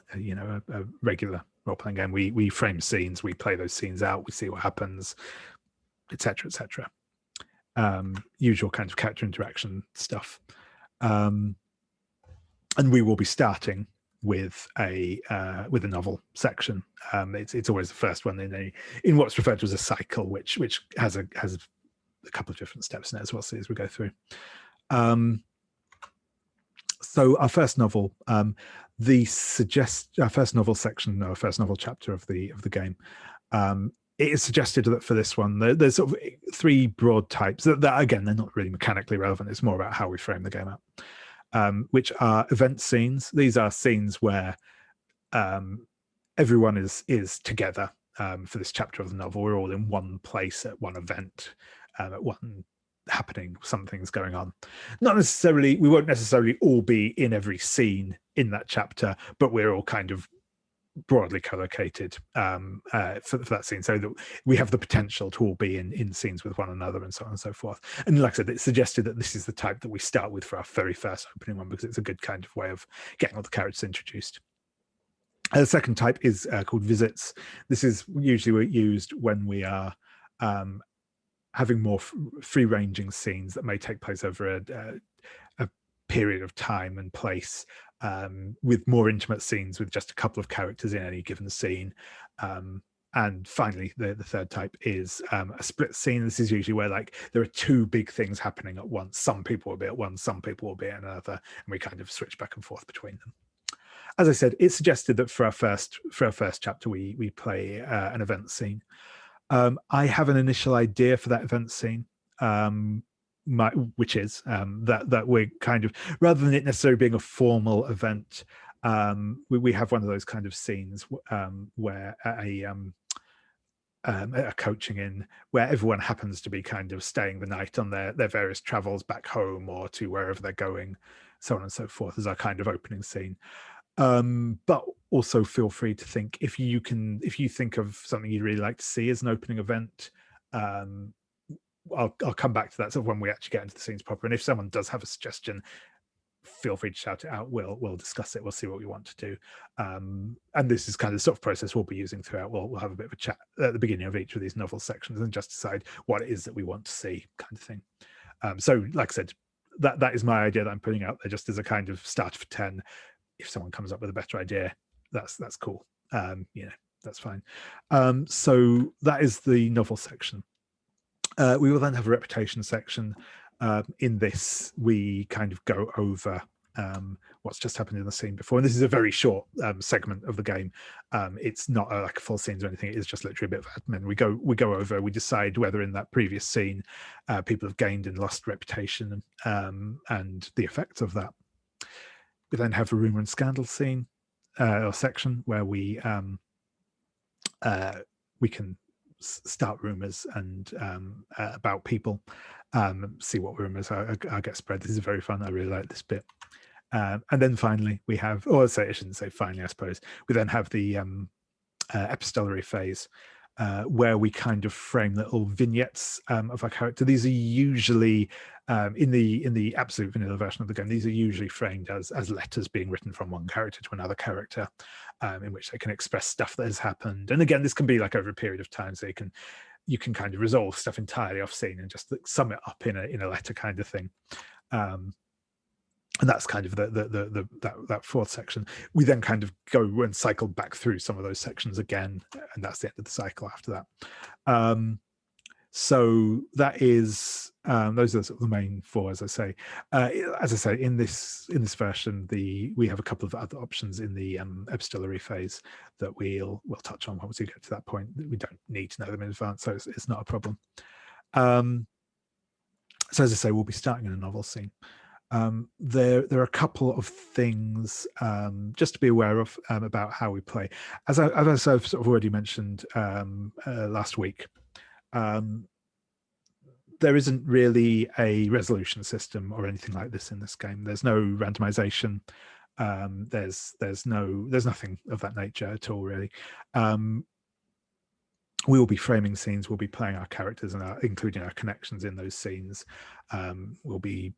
Speaker 1: regular role-playing game. We frame scenes, we play those scenes out, we see what happens, etc., etc. Usual kind of character interaction stuff, and we will be starting with a novel section. It's always the first one in what's referred to as a cycle, which has a couple of different steps in it, as we'll see as we go through. So our first novel, our first novel section, our first novel chapter of the game. It is suggested that for this one, there's sort of 3 broad types that again, they're not really mechanically relevant. It's more about how we frame the game up. Which are event scenes. These are scenes where everyone is together for this chapter of the novel. We're all in one place at one event, at one happening. Something's going on. Not necessarily, we won't necessarily all be in every scene in that chapter, but we're all kind of broadly collocated for that scene, so that we have the potential to all be in scenes with one another and so on and so forth. And like I said, it's suggested that this is the type that we start with for our very first opening one, because it's a good kind of way of getting all the characters introduced. The second type is called visits. This is usually used when we are having more free-ranging scenes that may take place over a period of time and place, with more intimate scenes with just a couple of characters in any given scene. And finally, the third type is a split scene. This is usually where like there are 2 big things happening at once. Some people will be at one, some people will be at another, and we kind of switch back and forth between them. As I said, it's suggested that for our first chapter, we play an event scene. I have an initial idea for that event scene. Which is that we're kind of, rather than it necessarily being a formal event, we have one of those kind of scenes where a coaching inn where everyone happens to be kind of staying the night on their various travels back home or to wherever they're going, so on and so forth, as our kind of opening scene. But also feel free to think, if you think of something you'd really like to see as an opening event, I'll come back to that sort of when we actually get into the scenes proper. And if someone does have a suggestion, feel free to shout it out. We'll discuss it. We'll see what we want to do. And this is kind of the sort of process we'll be using throughout. We'll have a bit of a chat at the beginning of each of these novel sections and just decide what it is that we want to see, kind of thing. So like I said, that is my idea that I'm putting out there just as a kind of starter for 10. If someone comes up with a better idea, that's cool. That's fine. So that is the novel section. We will then have a reputation section. In this, we kind of go over what's just happened in the scene before. And this is a very short segment of the game. It's not like a full scenes or anything. It is just literally a bit of admin. We go over, we decide whether in that previous scene people have gained and lost reputation, and the effects of that. We then have a rumor and scandal scene or section where we can start rumors and about people, see what rumors are get spread. This is very fun. I really like this bit. And then finally we have, I shouldn't say finally, I suppose, we then have the epistolary phase, where we kind of frame little vignettes of our character. These are usually in the absolute vanilla version of the game, these are usually framed as letters being written from one character to another character, in which they can express stuff that has happened. And again, this can be like over a period of time, so you can kind of resolve stuff entirely off scene and just sum it up in a letter kind of thing. And that's kind of that fourth section. We then kind of go and cycle back through some of those sections again, and that's the end of the cycle after that. So that is those are sort of the main four, as I say. As I say, in this version, we have a couple of other options in the epistolary phase that we'll touch on once we get to that point. We don't need to know them in advance, so it's not a problem. So as I say, we'll be starting in a novel scene. There are a couple of things just to be aware of about how we play. As I've sort of already mentioned last week, there isn't really a resolution system or anything like this in this game. There's no randomization. There's nothing of that nature at all, really. We will be framing scenes. We'll be playing our characters and including our connections in those scenes. We'll be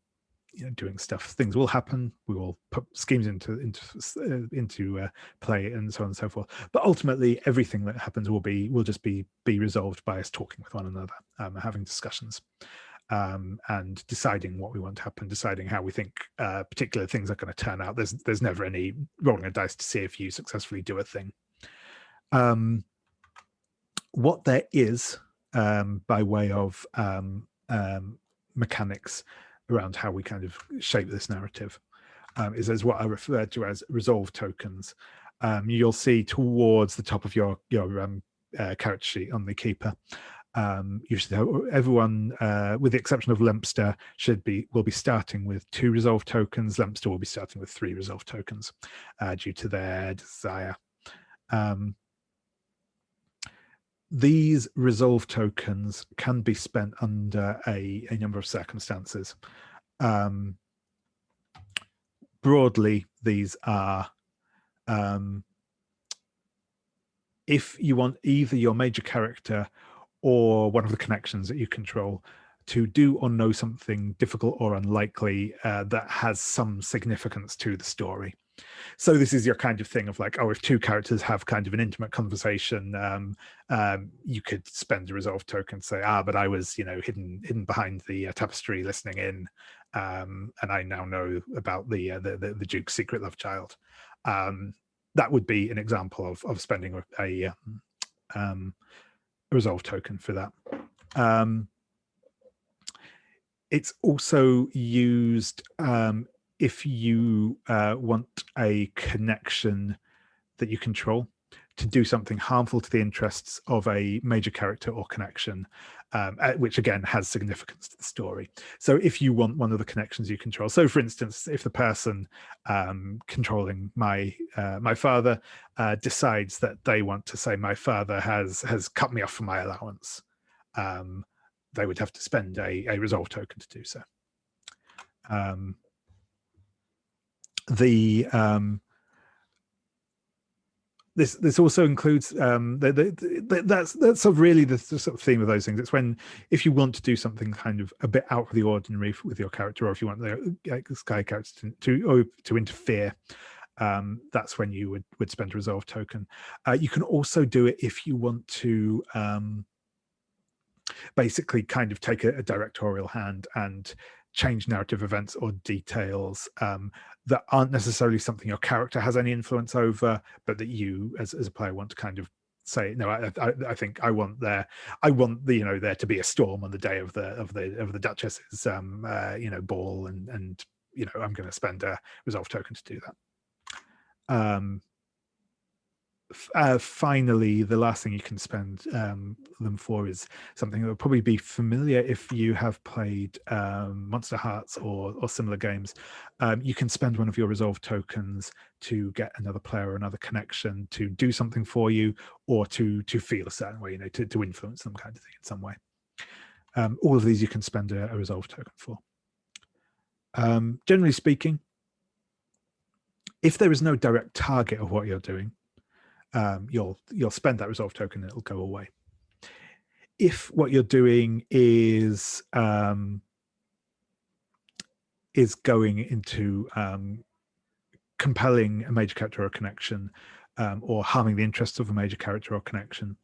Speaker 1: doing stuff. Things will happen. We will put schemes into play and so on and so forth. But ultimately, everything that happens will just be resolved by us talking with one another, having discussions, and deciding what we want to happen, deciding how we think particular things are going to turn out. There's never any rolling a dice to see if you successfully do a thing. What there is by way of mechanics around how we kind of shape this narrative is as what I refer to as resolve tokens. You'll see towards the top of your character sheet on the keeper. Usually everyone, with the exception of Lempster, will be starting with 2 resolve tokens. Lempster will be starting with 3 resolve tokens due to their desire. These resolve tokens can be spent under a number of circumstances. Broadly, these are if you want either your major character or one of the connections that you control to do or know something difficult or unlikely that has some significance to the story. So this is your kind of thing of like, oh, if 2 characters have kind of an intimate conversation, you could spend a resolve token, say, but I was, hidden behind the tapestry listening in, and I now know about the Duke's secret love child. That would be an example of spending a resolve token for that. It's also used if you want a connection that you control to do something harmful to the interests of a major character or connection, which again has significance to the story. So if you want one of the connections you control, so for instance, if the person controlling my father decides that they want to say my father has cut me off from my allowance, they would have to spend a resolve token to do so. This also includes that's sort of really the sort of theme of those things. It's if you want to do something kind of a bit out of the ordinary with your character, or if you want the Sky character to interfere, that's when you would spend a resolve token. You can also do it if you want to basically kind of take a directorial hand and change narrative events or details that aren't necessarily something your character has any influence over, but that you as a player want to kind of say, no, I think I want there to be a storm on the day of the Duchess's ball, and I'm going to spend a resolve token to do that. Finally, the last thing you can spend them for is something that will probably be familiar if you have played Monster Hearts or similar games. You can spend one of your resolve tokens to get another player or another connection to do something for you, or to feel a certain way, to influence them, kind of thing in some way. All of these you can spend a resolve token for. Generally speaking, if there is no direct target of what you're doing, you'll spend that resolve token and it'll go away. If what you're doing is going into compelling a major character or connection, or harming the interests of a major character or connection,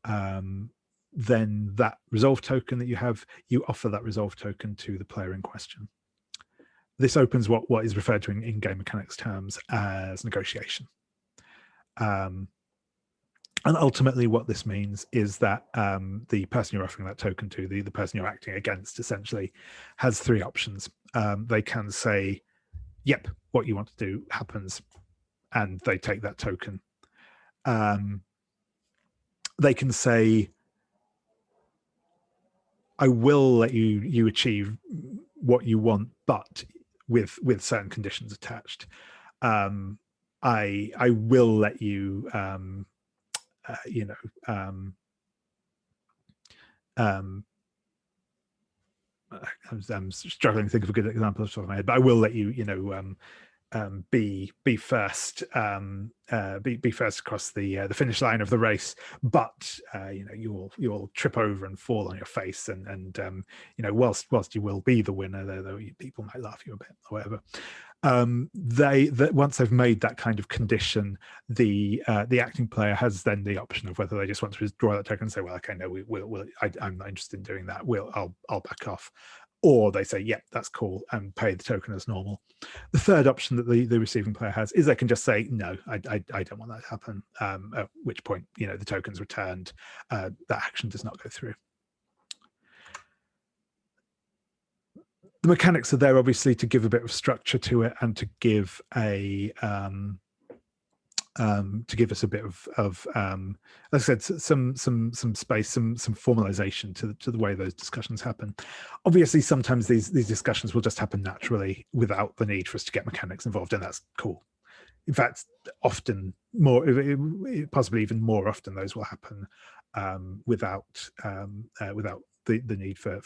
Speaker 1: then that resolve token that you have, you offer that resolve token to the player in question. This opens what is referred to in game mechanics terms as negotiation. And ultimately what this means is that the person you're offering that token to, the person you're acting against, essentially has three options. They can say, yep, what you want to do happens, and they take that token. They can say, I will let you achieve what you want, but with certain conditions attached. I will let you, I'm struggling to think of a good example off the top of my head, but I will let you, be first, be first across the finish line of the race, but you'll trip over and fall on your face, and whilst you will be the winner, though people might laugh you a bit or whatever. Once they've made that kind of condition, the acting player has then the option of whether they just want to withdraw that token and say, well, okay, no, I'm not interested in doing that. I'll back off. Or they say, yeah, that's cool, and pay the token as normal. The third option that the receiving player has is they can just say, no, I don't want that to happen, at which point, the token's returned. That action does not go through. The mechanics are there, obviously, to give a bit of structure to it and to give to give us a bit of like I said, some space, some formalization to the way those discussions happen. Obviously, sometimes these discussions will just happen naturally without the need for us to get mechanics involved, and that's cool. In fact, often possibly even more often, those will happen without the need for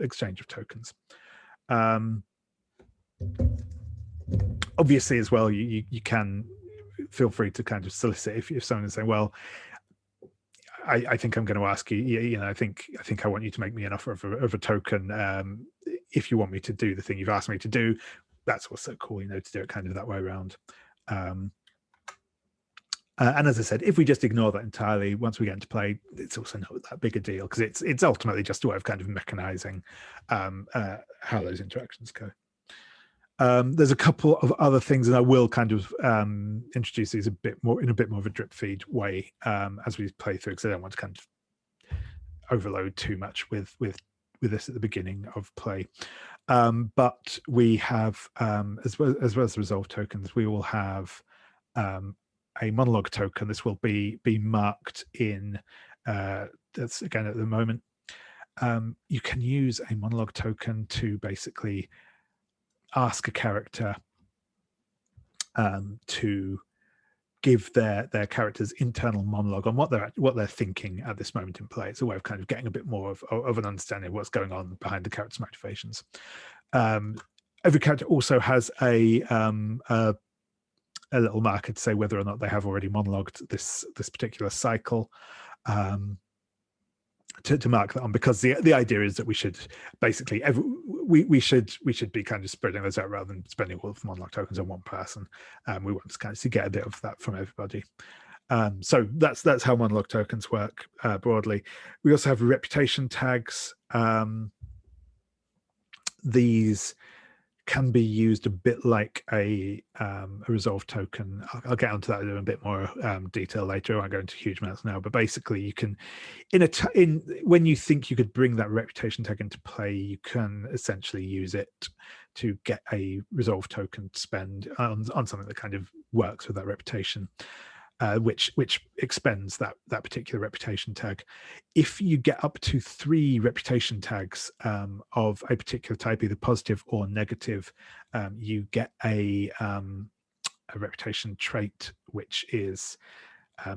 Speaker 1: exchange of tokens. Obviously, as well, you can feel free to kind of solicit if someone is saying, well, I think I'm going to ask you, I think I want you to make me an offer of a token. If you want me to do the thing you've asked me to do, that's what's so cool, to do it kind of that way around. And as I said, if we just ignore that entirely, once we get into play, it's also not that big a deal, because it's ultimately just a way of kind of mechanizing how those interactions go. There's a couple of other things, and I will kind of introduce these in a bit more of a drip feed way as we play through, because I don't want to kind of overload too much with this at the beginning of play. But we have, as well as the resolve tokens, we will have a monologue token. This will be marked in, that's again at the moment. You can use a monologue token to basically ask a character to give their character's internal monologue on what they're thinking at this moment in play. It's a way of kind of getting a bit more of an understanding of what's going on behind the character's motivations. Every character also has a little marker to say whether or not they have already monologued this particular cycle. To mark that on, because the idea is that we should basically we should be kind of spreading those out rather than spending all of the monologue tokens on one person. We want to kind of get a bit of that from everybody. So that's how monologue tokens work broadly. We also have reputation tags. These can be used a bit like a resolve token. I'll get onto that in a bit more detail later. I won't go into huge amounts now, but basically you can, when you think you could bring that reputation tag into play, you can essentially use it to get a resolve token to spend on something that kind of works with that reputation. Which expends that particular reputation tag. If you get up to 3 reputation tags of a particular type, either positive or negative, you get a reputation trait, which is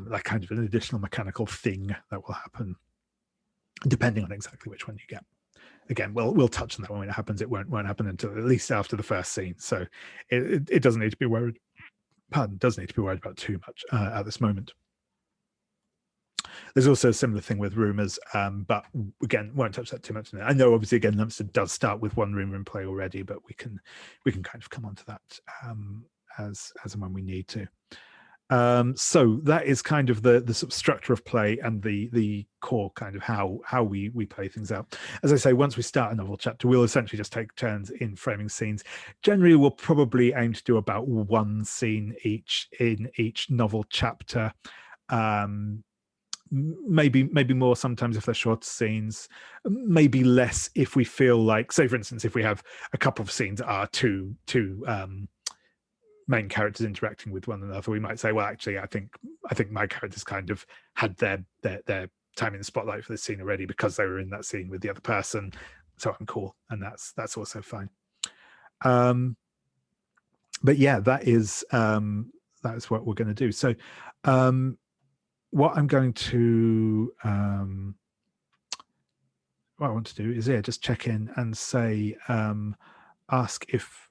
Speaker 1: like kind of an additional mechanical thing that will happen, depending on exactly which one you get. Again, we'll touch on that when it happens. It won't happen until at least after the first scene, so it doesn't need to be worried. Doesn't need to be worried about too much at this moment. There's also a similar thing with rumors, but again, won't touch that too much. I know, obviously, again, Lempster does start with 1 rumor in play already, but we can kind of come on to that as and when we need to. So that is kind of the sort of structure of play and the core kind of how we play things out. As I say, once we start a novel chapter, we'll essentially just take turns in framing scenes. Generally, we'll probably aim to do about 1 scene each in each novel chapter. maybe more sometimes if they're shorter scenes, maybe less if we feel like, say for instance, if we have a couple of scenes that are two main characters interacting with one another, we might say, well, actually, I think my characters kind of had their time in the spotlight for this scene already because they were in that scene with the other person, so I'm cool, and that's also fine. But yeah, that is what we're going to do. So what I'm going to what I want to do is just check in and say, ask if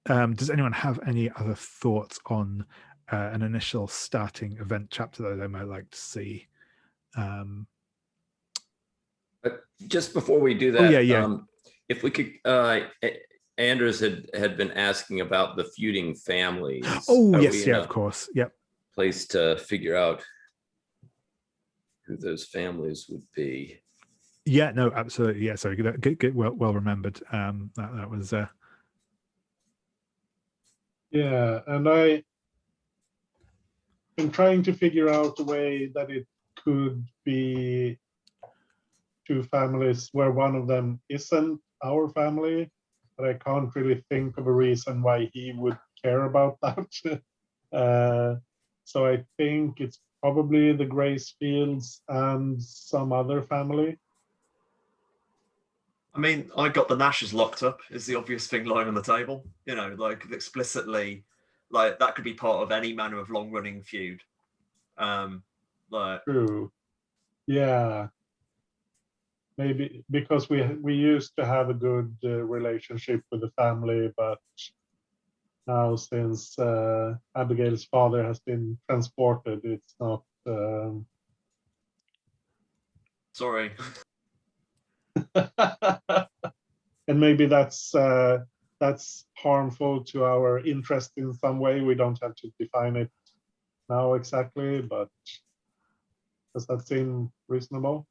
Speaker 1: does anyone have any other thoughts on an initial starting event chapter that they might like to see.
Speaker 5: But just before we do that,
Speaker 1: oh, yeah.
Speaker 5: If we could, Anders had been asking about the feuding families.
Speaker 1: Oh, yes, yeah, of course. Yep.
Speaker 5: Place to figure out who those families would be.
Speaker 1: Yeah, no, absolutely. Yeah, sorry, good, well remembered. That was.
Speaker 3: Yeah, and I am trying to figure out a way that it could be two families where one of them isn't our family, but I can't really think of a reason why he would care about that. So I think it's probably the Gracefields and some other family.
Speaker 2: I mean, I got the Nashes locked up is the obvious thing lying on the table. You know, like explicitly, like that could be part of any manner of long-running feud.
Speaker 3: True. Yeah. Maybe because we used to have a good relationship with the family, but now since Abigail's father has been transported, it's not.
Speaker 2: Sorry.
Speaker 3: And maybe that's harmful to our interest in some way. We don't have to define it now exactly, but does that seem reasonable?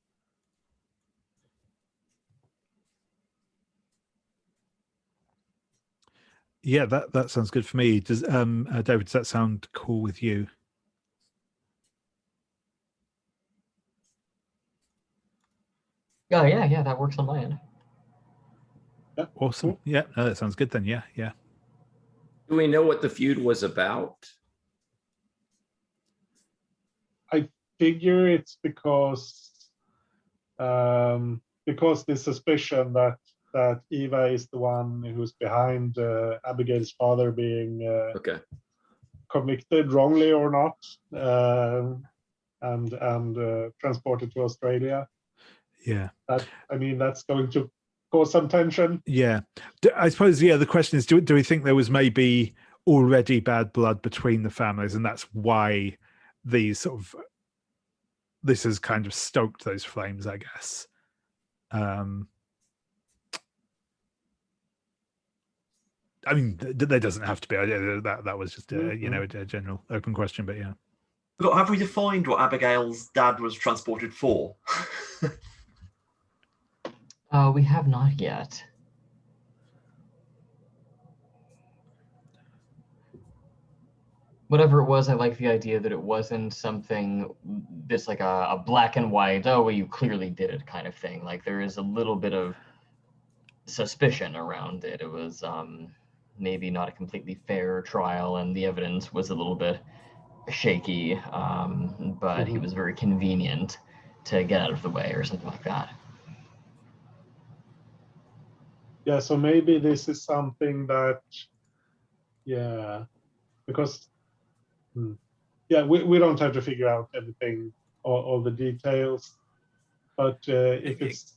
Speaker 1: Yeah, that sounds good for me. Does David, does that sound cool with you?
Speaker 4: Oh yeah, that works on my end.
Speaker 3: Yeah,
Speaker 1: awesome. Cool. Yeah, no, that sounds good then. Yeah.
Speaker 5: Do we know what the feud was about?
Speaker 3: I figure it's because the suspicion that Eva is the one who's behind Abigail's father being convicted wrongly or not, and transported to Australia.
Speaker 1: Yeah.
Speaker 3: That's going to cause some tension.
Speaker 1: Yeah. I suppose, the question is, do we think there was maybe already bad blood between the families, and that's why this has kind of stoked those flames, I guess. I mean, there doesn't have to be. That was just a general open question, but yeah.
Speaker 2: Look, have we defined what Abigail's dad was transported for?
Speaker 4: We have not yet. Whatever it was, I like the idea that it wasn't something that's like a black and white, oh, well, you clearly did it kind of thing. Like there is a little bit of suspicion around it. It was maybe not a completely fair trial, and the evidence was a little bit shaky, but he was very convenient to get out of the way or something like that.
Speaker 3: Yeah, so maybe this is something that, because, we don't have to figure out everything, all the details, but if it's,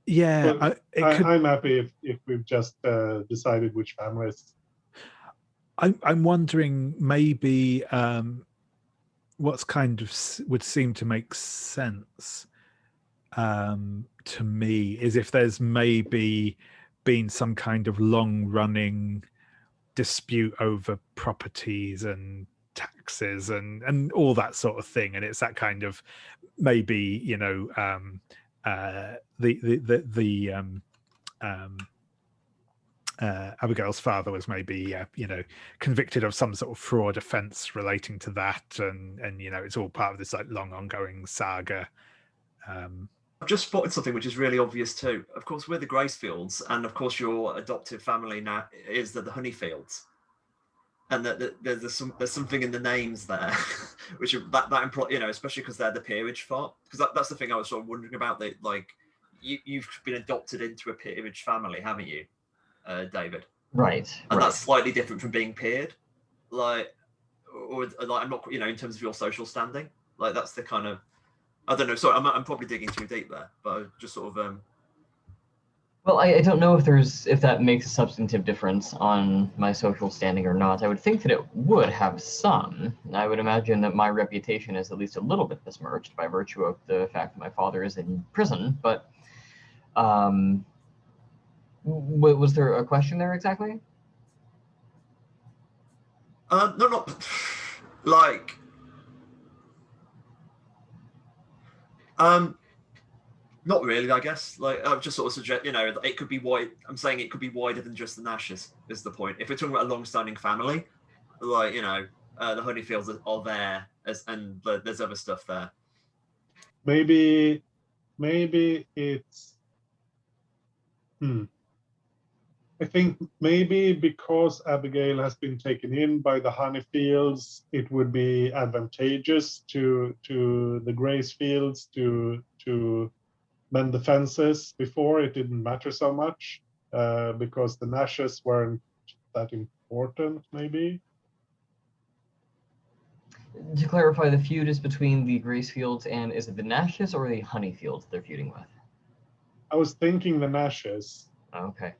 Speaker 3: I'm happy if we've just decided which families.
Speaker 1: I'm wondering maybe what's kind of would seem to make sense to me is if there's maybe been some kind of long-running dispute over properties and taxes and all that sort of thing, and it's that kind of maybe Abigail's father was maybe convicted of some sort of fraud offense relating to that, and it's all part of this like long ongoing saga.
Speaker 2: I've just spotted something which is really obvious too. Of course, we're the Gracefields, and of course, your adoptive family now is the Honeyfields, and that there's something in the names there, which especially because they're the peerage part. Because that's the thing I was sort of wondering about. That like you've been adopted into a peerage family, haven't you, David?
Speaker 4: Right.
Speaker 2: And
Speaker 4: right.
Speaker 2: that's slightly different from being peered, or I'm not, in terms of your social standing. Like that's the kind of. I don't know. Sorry, I'm probably digging too deep there, but I just sort of.
Speaker 4: Well, I don't know if that makes a substantive difference on my social standing or not. I would think that it would have some. I would imagine that my reputation is at least a little bit besmirched by virtue of the fact that my father is in prison. But was there a question there exactly?
Speaker 2: No, not like. Not really, I guess. Like I've just sort of suggest, it could be wide. I'm saying it could be wider than just the Nashes. Is the point? If we're talking about a long-standing family, like the Honeyfields are there, and there's other stuff there.
Speaker 3: Maybe it's. I think maybe because Abigail has been taken in by the Honeyfields, it would be advantageous to the Gracefields to mend the fences. Before it didn't matter so much because the Nashes weren't that important, maybe.
Speaker 4: To clarify, the feud is between the Gracefields and is it the Nashes or the Honeyfields they're feuding with?
Speaker 3: I was thinking the Nashes.
Speaker 4: Okay.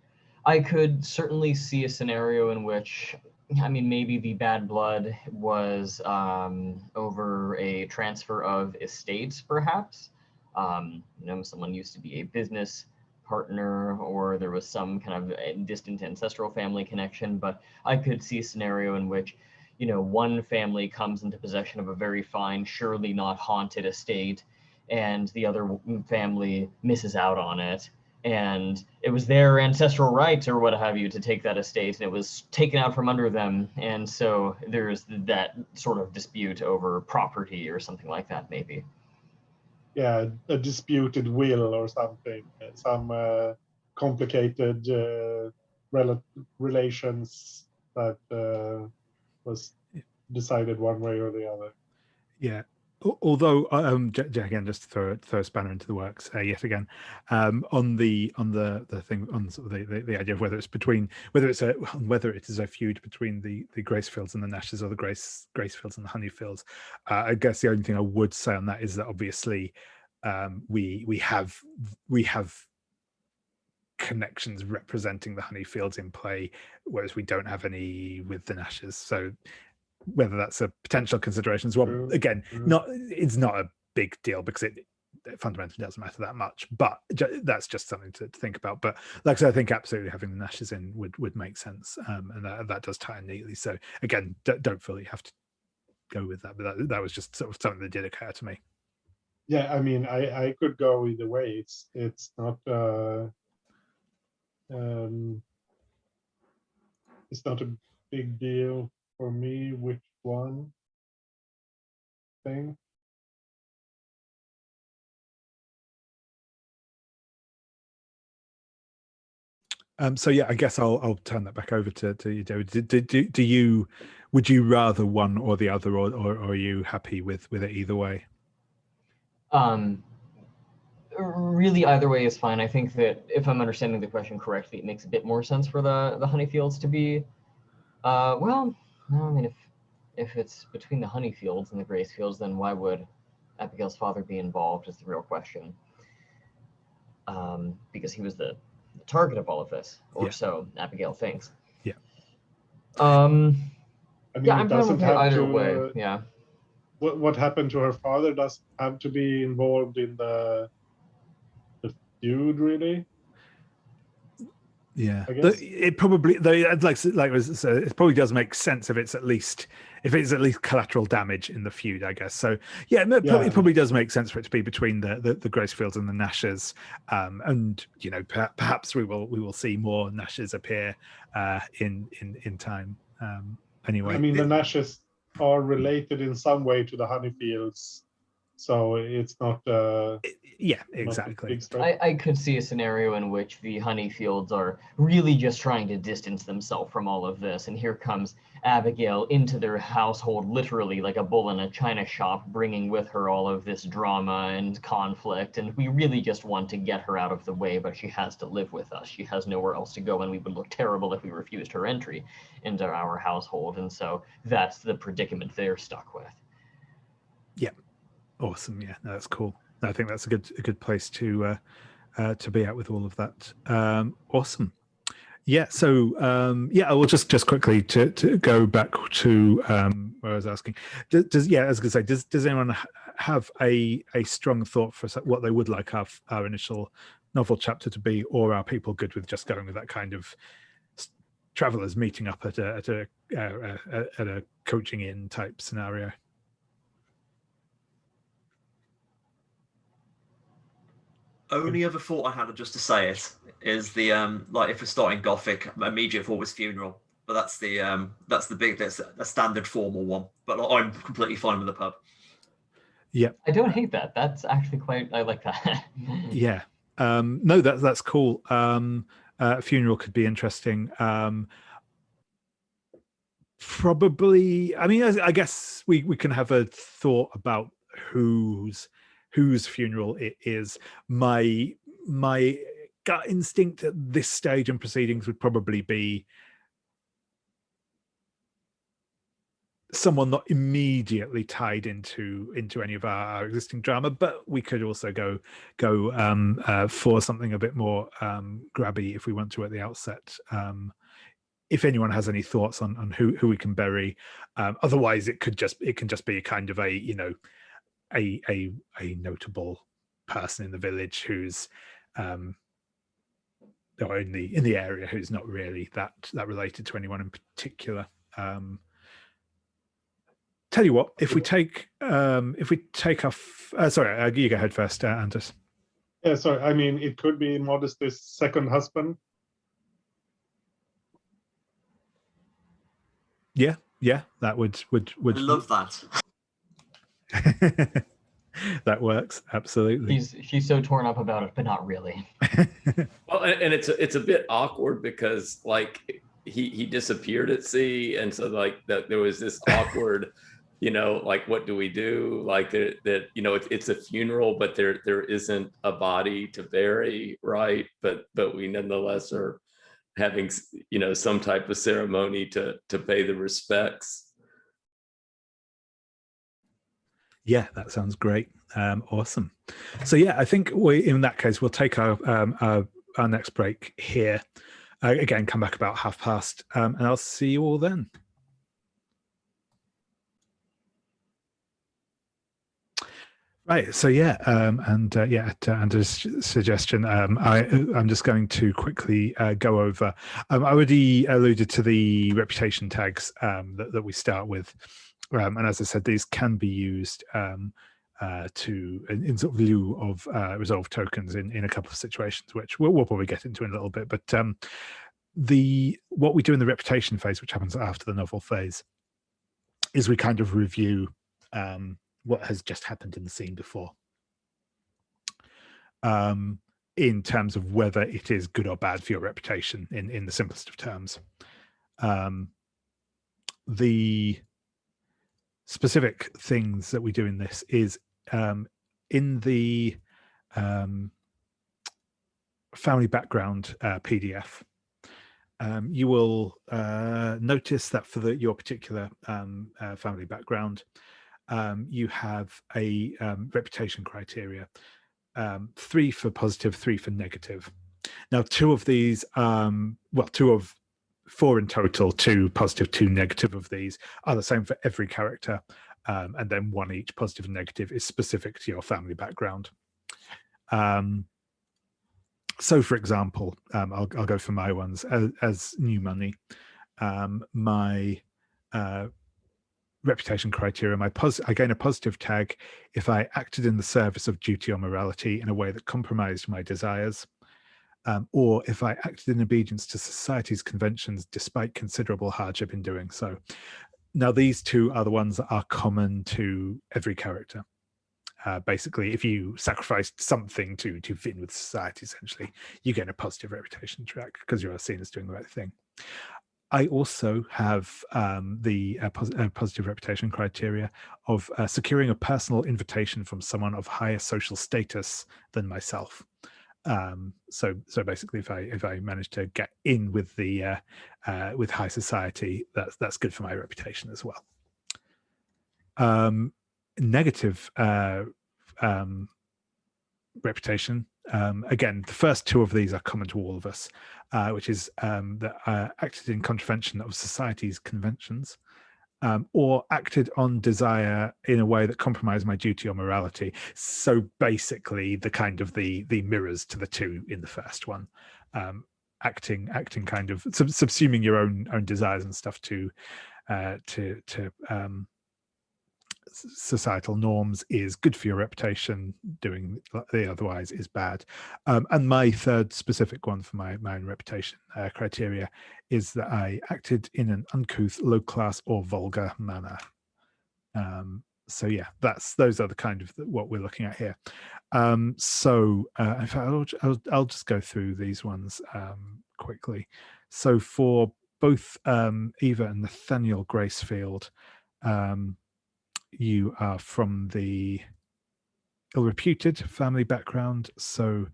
Speaker 4: I could certainly see a scenario in which, maybe the bad blood was over a transfer of estates, perhaps. Someone used to be a business partner, or there was some kind of distant ancestral family connection. But I could see a scenario in which, one family comes into possession of a very fine, surely not haunted estate, and the other family misses out on it. And it was their ancestral right or what have you to take that estate, and it was taken out from under them. And so there's that sort of dispute over property or something like that, maybe.
Speaker 3: Yeah, a disputed will or something, some complicated relations that was decided one way or the other.
Speaker 1: Yeah. Although, again, just to throw a spanner into the works yet again, on the thing on sort of the idea of whether it is a feud between the Gracefields and the Nashes, or the Gracefields and the Honeyfields. I guess the only thing I would say on that is that obviously we have connections representing the Honeyfields in play, whereas we don't have any with the Nashes. So whether that's a potential consideration as well. Again, it's not a big deal because it fundamentally doesn't matter that much, but that's just something to think about. But like I said, I think absolutely having the Nashes in would make sense, and that does tie in neatly. So again, don't fully have to go with that, but that was just sort of something that did occur to me.
Speaker 3: Yeah, I could go either way. It's not it's not a big deal for me which one thing.
Speaker 1: So yeah, I guess I'll turn that back over to you, David. Would you rather one or the other, or are you happy with it either way?
Speaker 4: Really, either way is fine. I think that if I'm understanding the question correctly, it makes a bit more sense for the Honeyfields to be. If it's between the Honeyfields and the Gracefields, then why would Abigail's father be involved? Is the real question. Because he was the target of all of this, or so Abigail thinks.
Speaker 1: Yeah.
Speaker 4: I'm
Speaker 3: it doesn't have
Speaker 4: either
Speaker 3: to,
Speaker 4: way. Yeah.
Speaker 3: What happened to her father doesn't have to be involved in the feud, really.
Speaker 1: Yeah,
Speaker 3: I guess.
Speaker 1: it probably, though, it probably does make sense if it's at least if it's at least collateral damage in the feud, I guess. So yeah, no, it probably does make sense for it to be between the Gracefields and the Nashes, and you know, perhaps we will see more Nashes appear in time. Anyway,
Speaker 3: I mean, the Nashes are related in some way to the Honeyfields, so it's not.
Speaker 1: Yeah, exactly.
Speaker 4: I could see a scenario in which the Honeyfields are really just trying to distance themselves from all of this, and here comes Abigail into their household, literally like a bull in a china shop, bringing with her all of this drama and conflict, and we really just want to get her out of the way, but she has to live with us. She has nowhere else to go, and we would look terrible if we refused her entry into our household, and so that's the predicament they're stuck with.
Speaker 1: Yeah, awesome. Yeah, no, that's cool. I think that's a good place to be at with all of that. Awesome. Yeah. So yeah, I will just quickly to go back to where I was asking. Does yeah, as I say, does anyone have a strong thought for what they would like our initial novel chapter to be, or are people good with just going with that kind of travelers meeting up at a coaching in type scenario?
Speaker 2: Only other thought I had, just to say it, is the like if we're starting Gothic, immediate thought was funeral, but that's a standard formal one. But I'm completely fine with the pub.
Speaker 1: Yeah,
Speaker 4: I don't hate that. That's actually I like that.
Speaker 1: Yeah, no, that's cool. Funeral could be interesting. Probably, I mean, I guess we can have a thought about whose funeral it is. My gut instinct at this stage in proceedings would probably be someone not immediately tied into any of our existing drama, but we could also go for something a bit more grabby if we want to at the outset. If anyone has any thoughts on who we can bury, otherwise it can just be a kind of a, you know, a notable person in the village who's or in the area who's not really that related to anyone in particular. Tell you what, if we take off, sorry, you go ahead first, Anders.
Speaker 3: Yeah, sorry. I mean, it could be Modesty's second husband.
Speaker 1: Yeah, that would
Speaker 2: I love that.
Speaker 1: That works absolutely.
Speaker 4: She's so torn up about it, but not really.
Speaker 5: Well, and it's a bit awkward because like he disappeared at sea, and so like that there was this awkward, you know, like what do we do? Like that you know it's a funeral, but there isn't a body to bury, right? But we nonetheless are having, you know, some type of ceremony to pay the respects.
Speaker 1: Yeah, that sounds great. Awesome. So yeah, I think in that case we'll take our next break here. Again, come back about past, and I'll see you all then. Right. So yeah, at Anders' suggestion, I'm just going to quickly go over. I already alluded to the reputation tags that we start with, and as I said, these can be used in sort of lieu of resolve tokens in a couple of situations, which we'll probably get into in a little bit. But what we do in the reputation phase, which happens after the novel phase, is we kind of review what has just happened in the scene before, in terms of whether it is good or bad for your reputation, in the simplest of terms. The specific things that we do in this is in the family background PDF. You will notice that for your particular family background, you have a reputation criteria, 3 for positive, 3 for negative. Now, 2 of these, 2 of 4 in total, 2 positive, 2 negative of these are the same for every character, and then 1 each, positive and negative, is specific to your family background. So, for example, I'll go for my ones as new money. My reputation criteria. I gain a positive tag if I acted in the service of duty or morality in a way that compromised my desires, or if I acted in obedience to society's conventions despite considerable hardship in doing so. Now, these two are the ones that are common to every character. Basically, if you sacrificed something to fit in with society, essentially, you get a positive reputation track because you are seen as doing the right thing. I also have the positive reputation criteria of securing a personal invitation from someone of higher social status than myself. So basically, if I manage to get in with the with high society, that's good for my reputation as well. Negative reputation. Again, the first two of these are common to all of us, which is that acted in contravention of society's conventions, or acted on desire in a way that compromised my duty or morality. So basically, the kind of the mirrors to the two in the first one, acting kind of subsuming your own desires and stuff to societal norms is good for your reputation. Doing the otherwise is bad. And my third specific one for my own reputation criteria is that I acted in an uncouth, low class, or vulgar manner. So yeah, those are the kind of what we're looking at here. So in fact, I'll just go through these ones quickly. So for both Eva and Nathaniel Gracefield, you are from the ill-reputed family background, so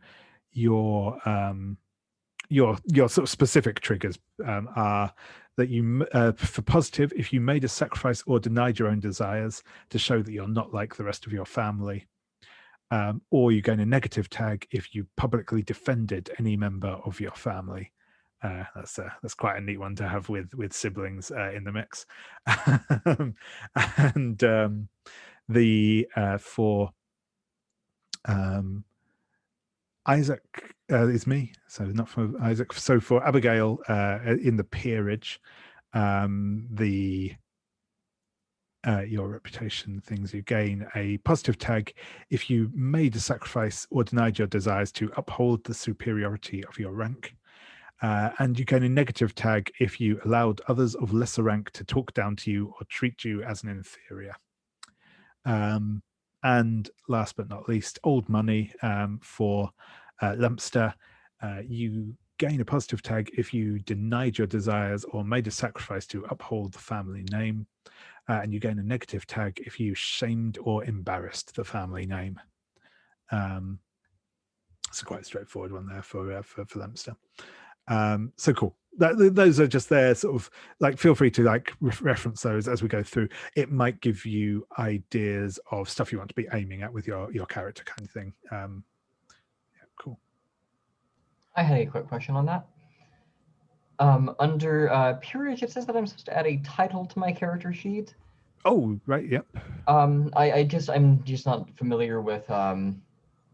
Speaker 1: your sort of specific triggers are that you for positive, if you made a sacrifice or denied your own desires to show that you're not like the rest of your family, or you gain a negative tag if you publicly defended any member of your family. That's quite a neat one to have with siblings in the mix. And for Isaac is me, so not for Isaac. So for Abigail in the peerage, your reputation things, you gain a positive tag if you made a sacrifice or denied your desires to uphold the superiority of your rank. And you gain a negative tag if you allowed others of lesser rank to talk down to you or treat you as an inferior. And last but not least, old money for Lempster. You gain a positive tag if you denied your desires or made a sacrifice to uphold the family name. And you gain a negative tag if you shamed or embarrassed the family name. It's a quite straightforward one there for Lempster. So cool. Those are just there, sort of like, feel free to like reference those as we go through. It might give you ideas of stuff you want to be aiming at with your character kind of thing. Yeah, cool.
Speaker 4: I had a quick question on that. Under peerage, it says that I'm supposed to add a title to my character sheet.
Speaker 1: Oh, right, yep.
Speaker 4: I'm just not familiar with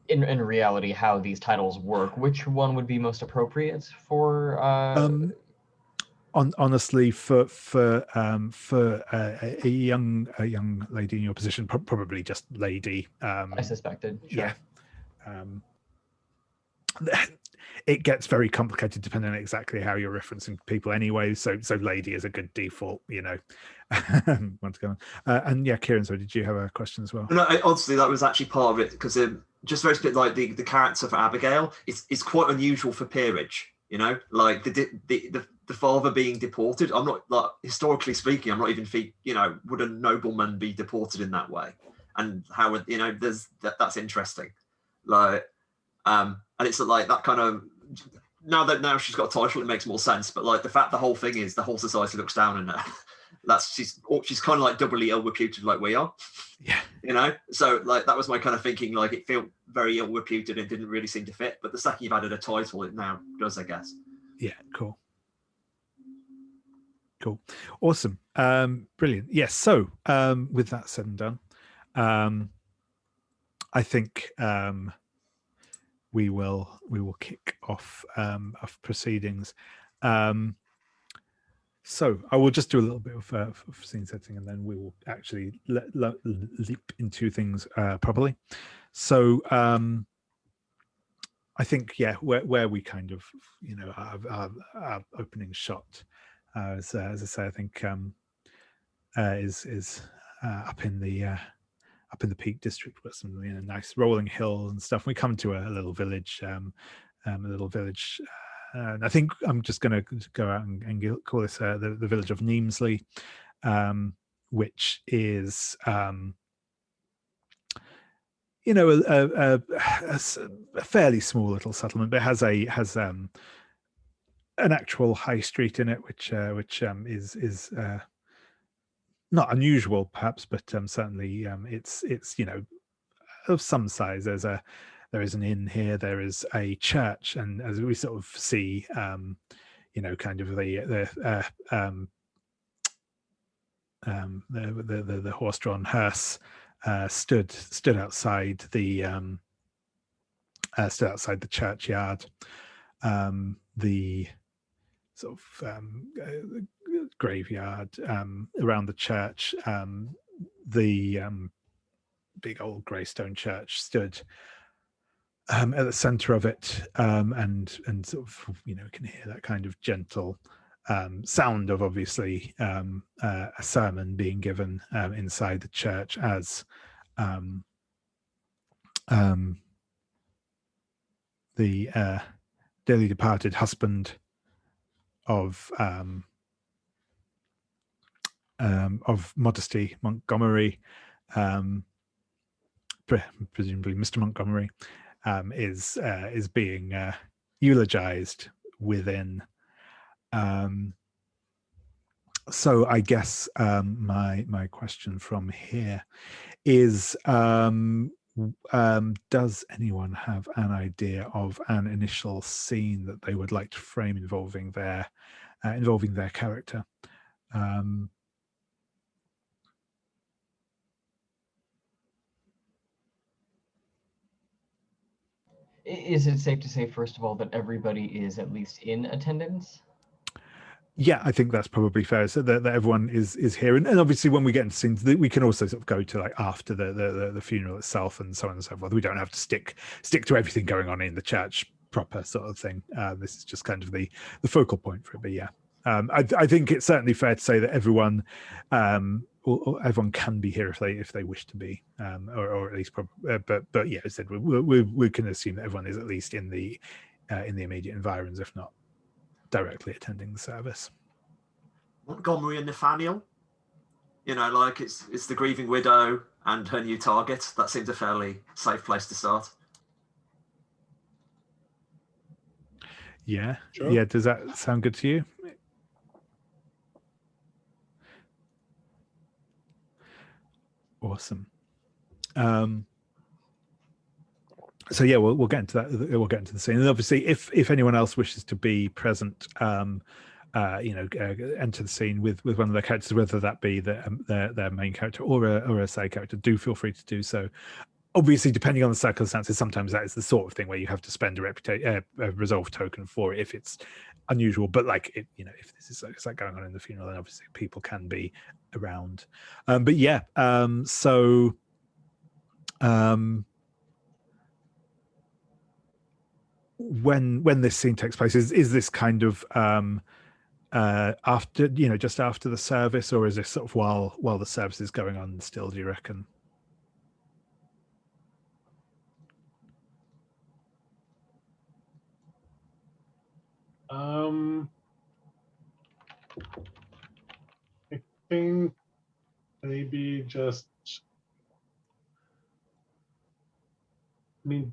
Speaker 4: in reality how these titles work. Which one would be most appropriate for
Speaker 1: honestly for a young lady in your position, probably just lady.
Speaker 4: I suspected. Sure.
Speaker 1: Yeah. It gets very complicated depending on exactly how you're referencing people anyway. So lady is a good default, you know. Want to go on. And yeah, Kieran, so did you have a question as well?
Speaker 2: No, honestly, that was actually part of it, because just very bit like the character for Abigail is quite unusual for peerage. You know, like the father being deported. I'm not, like, historically speaking, I'm not even would a nobleman be deported in that way? And how would, there's that's interesting. Like, and it's like that kind of, now she's got a title, it makes more sense. But like the fact the whole thing is the whole society looks down on her. She's kind of like doubly ill reputed, like we are.
Speaker 1: Yeah.
Speaker 2: So like that was my kind of thinking. Like it felt very ill reputed and didn't really seem to fit. But the second you've added a title, it now does, I guess.
Speaker 1: Yeah. Cool. Awesome. Brilliant. Yes. So with that said and done, I think we will kick off proceedings. So I will just do a little bit of scene setting, and then we will actually leap into things properly. So I think, yeah, where we kind of, you know, our opening shot, as I say, I think is up in the Peak District, with some, you know, nice rolling hills and stuff. We come to a little village, and I think I'm just going to go out and call this the Village of Neemsley, which is, you know, a fairly small little settlement, but has an actual high street in it, which is not unusual, perhaps, but certainly it's you know, of some size. There is an inn here. There is a church, and as we sort of see, you know, kind of the horse-drawn hearse stood outside the churchyard. The sort of graveyard around the church, the big old grey stone church stood at the center of it, and sort of, you know, can hear that kind of gentle sound of, obviously, a sermon being given inside the church as the dearly departed husband of Modesty Montgomery, presumably Mr. Montgomery, is being eulogized within. So I guess my question from here is, does anyone have an idea of an initial scene that they would like to frame involving their character?
Speaker 4: Is it safe to say, first of all, that everybody is at least in attendance?
Speaker 1: Yeah, I think that's probably fair. So that everyone is here, and obviously when we get into scenes, we can also sort of go to, like, after the funeral itself and so on and so forth. We don't have to stick to everything going on in the church proper, sort of thing. This is just kind of the focal point for it. But yeah, I think it's certainly fair to say that everyone can be here if they wish to be, or at least but yeah, as I said, we can assume that everyone is at least in the immediate environs, if not directly attending the service.
Speaker 2: Montgomery and Nathaniel, you know, like it's the grieving widow and her new target. That seems a fairly safe place to start.
Speaker 1: Yeah,
Speaker 3: Sure.
Speaker 1: Yeah. Does that sound good to you? Awesome. So yeah, we'll get into that. We'll get into the scene, and obviously, if anyone else wishes to be present, you know, enter the scene with one of their characters, whether that be their main character or a side character, do feel free to do so. Obviously, depending on the circumstances, sometimes that is the sort of thing where you have to spend a resolve token for it if it's unusual. But like, you know, if this is like going on in the funeral, then obviously people can be around. But yeah, so. When this scene takes place, is this kind of after, you know, just after the service, or is this sort of while the service is going on still, do you reckon?
Speaker 3: I think maybe just, I mean,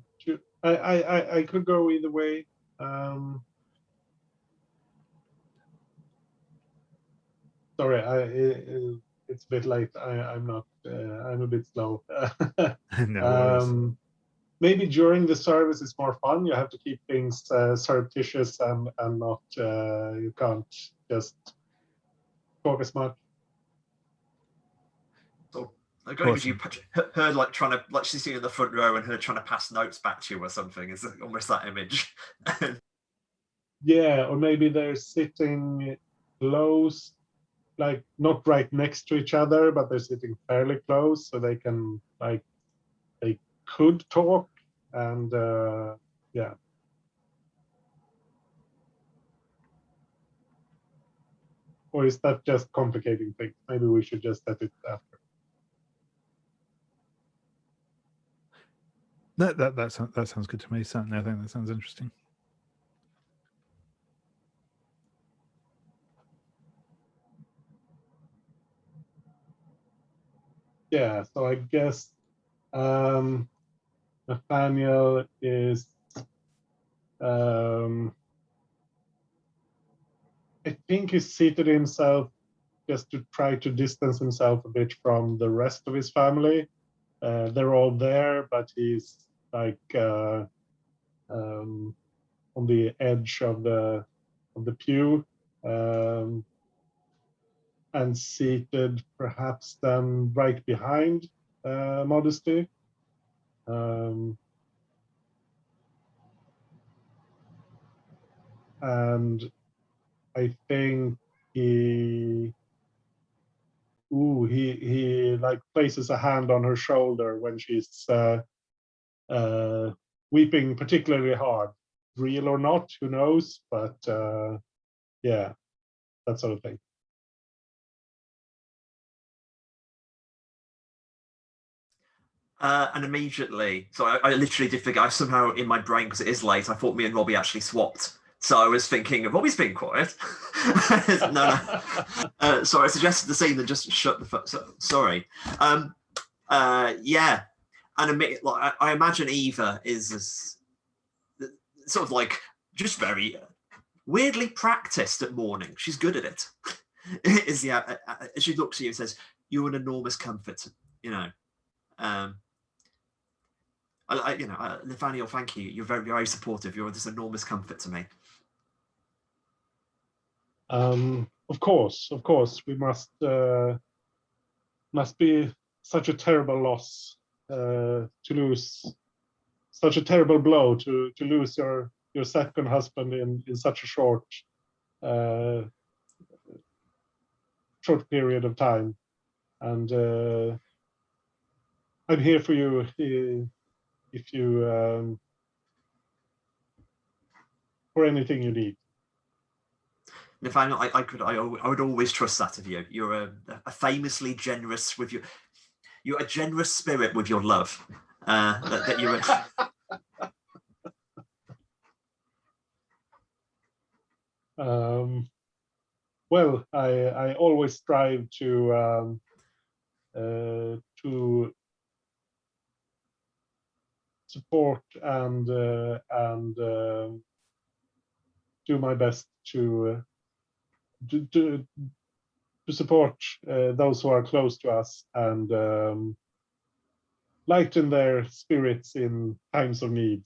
Speaker 3: I could go either way. Sorry, it's a bit late. I'm not. I'm a bit slow.
Speaker 1: No.
Speaker 3: Maybe during the service it's more fun. You have to keep things surreptitious and not. You can't just talk as much.
Speaker 2: So I got
Speaker 1: Awesome.
Speaker 2: her like trying to, like, she's sitting in the front row and her trying to pass notes back to you or something. It's almost that image.
Speaker 3: Yeah, or maybe they're sitting close, like not right next to each other, but they're sitting fairly close, so they can they could talk, and yeah. Or is that just complicating things? Maybe we should just set it after.
Speaker 1: That sounds good to me. Certainly, I think that sounds interesting.
Speaker 3: Yeah, so I guess Nathaniel is I think he's seated himself just to try to distance himself a bit from the rest of his family. They're all there, but he's like on the edge of the pew, and seated perhaps then right behind Modesty. And I think he like places a hand on her shoulder when she's weeping particularly hard. Real or not, who knows? But yeah, that sort of thing.
Speaker 2: And immediately, so I literally did forget. I somehow in my brain, because it is late, I thought me and Robbie actually swapped. So I was thinking, Robbie's being quiet. No. So I suggested the scene and just shut the fuck. Sorry. Yeah, and like I imagine Eva is sort of like just very weirdly practiced at mourning. She's good at it. Is she looks at you and says, "You're an enormous comfort," you know. Nathaniel, thank you. You're very, very supportive. You're this enormous comfort to me.
Speaker 3: Of course, we must be such a terrible loss to lose, such a terrible blow to lose your second husband in such a short period of time, and I'm here for you if you for anything you need.
Speaker 2: Nathaniel, I would always trust that of you. You're a famously generous with you're a generous spirit with your love. That you're.
Speaker 3: Well, I always strive to support and do my best to support those who are close to us and lighten their spirits in times of need.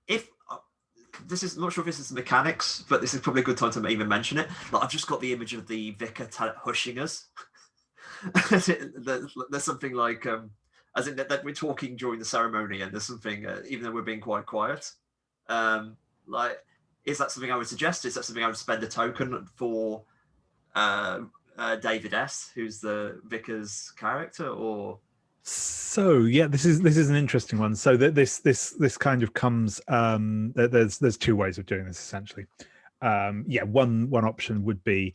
Speaker 2: If this is, I'm not sure if this is the mechanics, but this is probably a good time to even mention it. Like, I've just got the image of the vicar hushing us. There's something like, as in that we're talking during the ceremony, and there's something, even though we're being quite quiet. Like, is that something I would suggest? Is that something I would spend a token for David S., who's the vicar's character, or?
Speaker 1: So yeah, this is an interesting one. So that this kind of comes. There's two ways of doing this essentially. Yeah, one option would be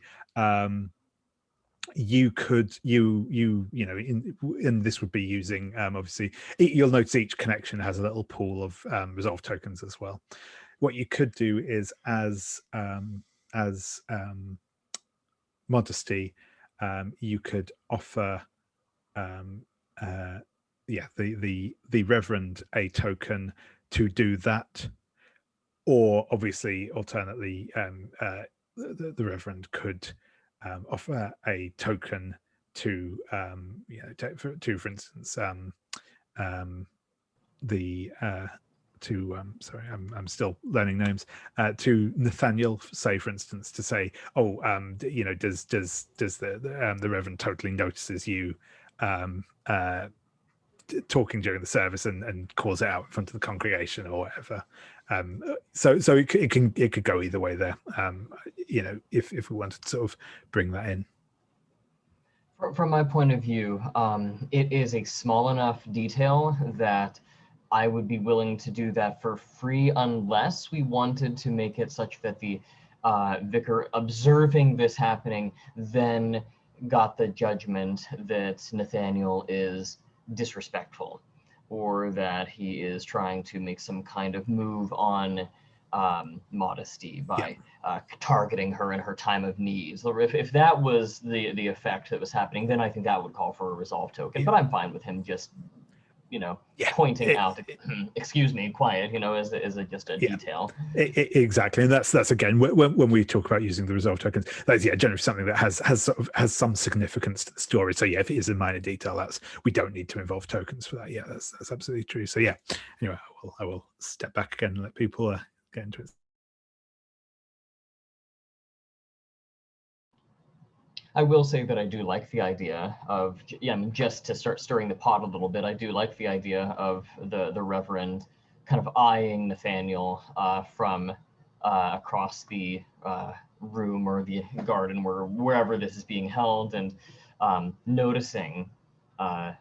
Speaker 1: you could and this would be using obviously you'll notice each connection has a little pool of resolve tokens as well. What you could do is as Modesty, you could offer the Reverend a token to do that, or obviously alternately the Reverend could offer a token to for instance sorry, I'm still learning names, to Nathaniel, say for instance, to say, oh, does the Reverend totally notices you talking during the service and calls it out in front of the congregation or whatever. So it could go either way there. If we wanted to sort of bring that in.
Speaker 4: From my point of view, it is a small enough detail that I would be willing to do that for free, unless we wanted to make it such that the vicar observing this happening then got the judgment that Nathaniel is disrespectful, or that he is trying to make some kind of move on Modesty by targeting her in her time of need. So if that was the effect that was happening, then I think that would call for a resolve token. But I'm fine with him just pointing out, excuse me, quiet, is just a detail.
Speaker 1: Exactly, and that's again when we talk about using the resolve tokens, that's generally something that has some significance to the story. So if it is a minor detail, we don't need to involve tokens for that. That's absolutely true. So anyway, I will step back again and let people get into it.
Speaker 4: I will say that I do like the idea of, just to start stirring the pot a little bit, I do like the idea of the Reverend kind of eyeing Nathaniel from across the room or the garden, wherever this is being held, and noticing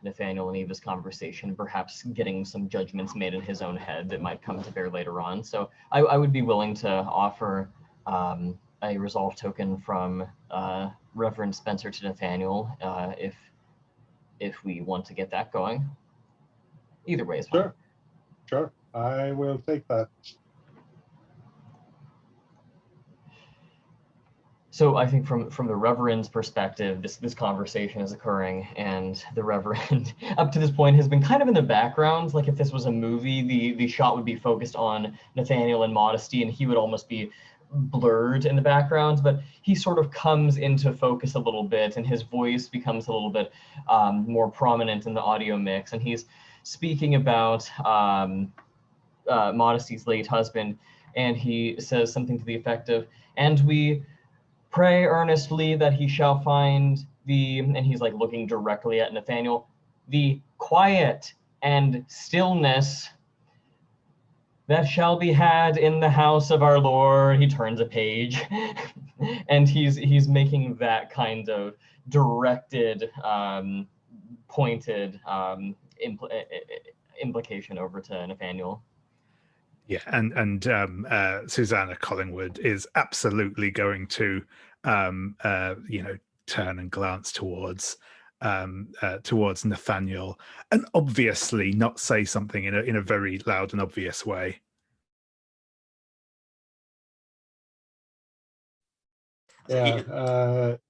Speaker 4: Nathaniel and Eva's conversation, perhaps getting some judgments made in his own head that might come to bear later on. So I would be willing to offer a resolve token from Reverend Spencer to Nathaniel if we want to get that going. Either way is fine.
Speaker 3: Sure, I will take that.
Speaker 4: So I think from the Reverend's perspective, this conversation is occurring, and the Reverend up to this point has been kind of in the background. Like if this was a movie, the shot would be focused on Nathaniel and Modesty, and he would almost be blurred in the background, but he sort of comes into focus a little bit, and his voice becomes a little bit more prominent in the audio mix, and he's speaking about Modesty's late husband, and he says something to the effect of, "And we pray earnestly that he shall find and he's like looking directly at Nathaniel, "the quiet and stillness that shall be had in the house of our Lord." He turns a page and he's making that kind of directed, pointed implication over to Nathaniel.
Speaker 1: And Susannah Collingwood is absolutely going to turn and glance towards Nathaniel, and obviously not say something in a very loud and obvious way.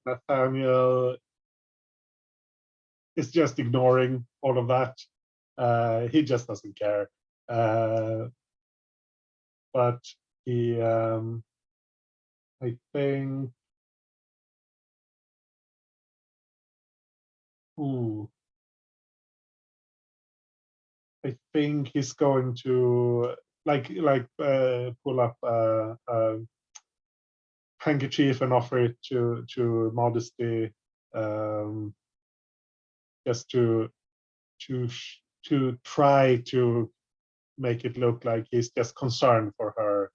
Speaker 3: Nathaniel is just ignoring all of that. He just doesn't care. But he, I think, I think he's going to pull up a handkerchief and offer it to Modesty, just to try to make it look like he's just concerned for her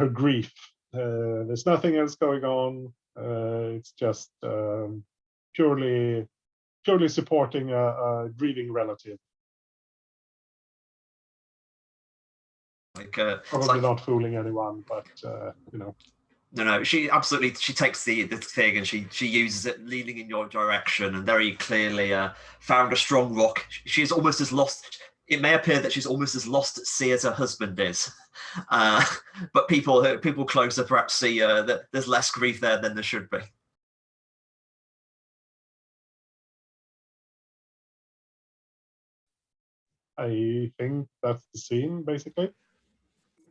Speaker 3: grief. There's nothing else going on. It's just purely supporting a grieving relative. Probably not fooling anyone, but
Speaker 2: No, she takes the thing and she uses it, leaning in your direction, and very clearly found a strong rock. She's almost as lost. It may appear that she's almost as lost at sea as her husband is, but people closer perhaps see that there's less grief there than there should be.
Speaker 3: I think that's the scene, basically.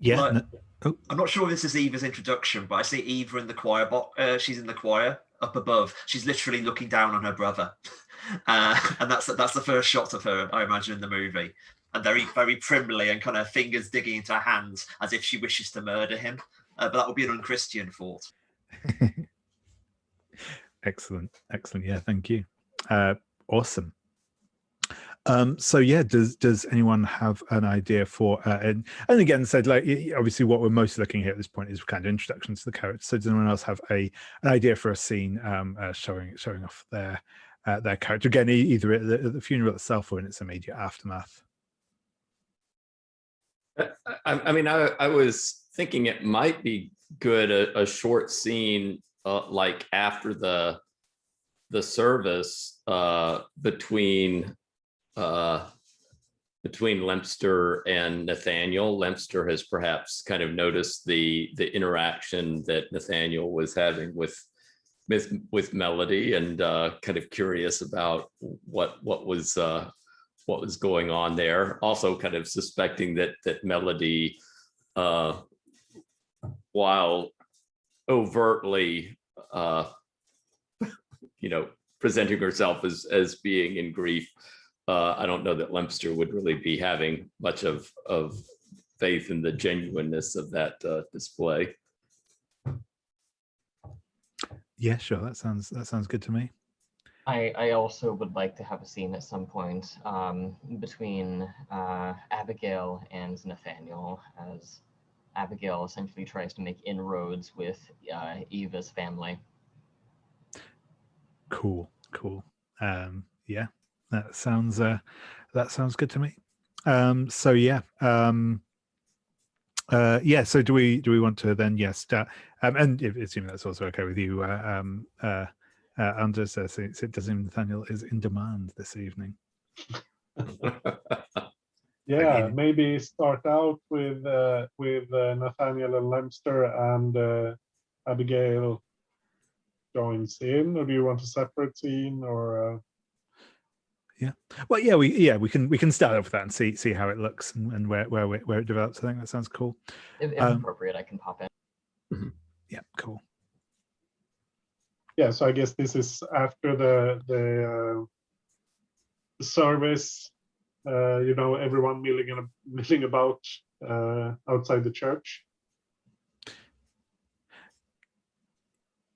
Speaker 2: Yeah. I'm not sure if this is Eva's introduction, but I see Eva in the choir box. She's in the choir up above. She's literally looking down on her brother, and that's the first shot of her, I imagine, in the movie. And very, very primly, and kind of fingers digging into her hands as if she wishes to murder him. But that would be an unchristian thought.
Speaker 1: Excellent. Yeah, thank you. Awesome. So yeah, does anyone have an idea for and again said, like, obviously what we're most looking at this point is kind of introductions to the characters. So does anyone else have an idea for a scene showing off their character, again, either at the funeral itself or in its immediate aftermath?
Speaker 5: I mean, I was thinking it might be good, a short scene like after the service between Lempster and Nathaniel. Lempster has perhaps kind of noticed the interaction that Nathaniel was having with Melody, and kind of curious about what was going on there. Also kind of suspecting that Melody, while overtly presenting herself as being in grief, I don't know that Lempster would really be having much of faith in the genuineness of that display.
Speaker 1: Yeah, sure. That sounds good to me.
Speaker 4: I also would like to have a scene at some point between Abigail and Nathaniel, as Abigail essentially tries to make inroads with Eva's family.
Speaker 1: Cool. Yeah, that sounds good to me. So yeah. So do we want to then start, and assuming that's also okay with you, Anders, since it does seem Nathaniel is in demand this evening.
Speaker 3: Yeah, maybe start out with Nathaniel and Lempster, and Abigail joins in, or do you want a separate scene, or?
Speaker 1: Yeah, well, yeah, we can start off with that and see how it looks and where it develops. I think that sounds cool.
Speaker 4: If appropriate, I can pop in.
Speaker 1: Mm-hmm. Yeah, cool.
Speaker 3: Yeah, so I guess this is after the service. Everyone milling about outside the church.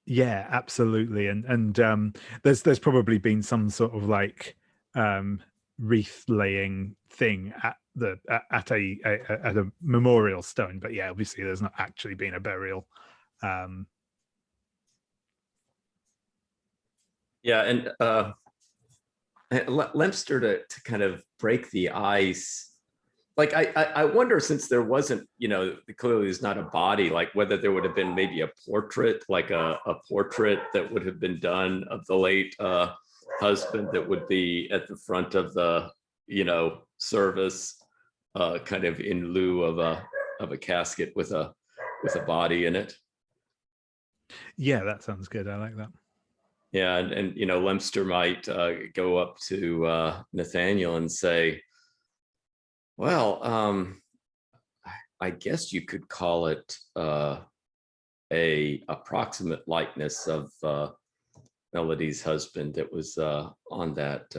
Speaker 1: Yeah, absolutely, and there's probably been some sort of like wreath laying thing at a memorial stone, but yeah, obviously there's not actually been a burial.
Speaker 5: Yeah, and Lempster to kind of break the ice. Like I wonder, since there wasn't, clearly there's not a body, like whether there would have been maybe a portrait, like a portrait that would have been done of the late husband that would be at the front of the, service, kind of in lieu of a casket with a body in it.
Speaker 1: Yeah, that sounds good. I like that.
Speaker 5: Yeah, and Lempster might go up to Nathaniel and say, well, I guess you could call it a approximate likeness of Melody's husband that was on that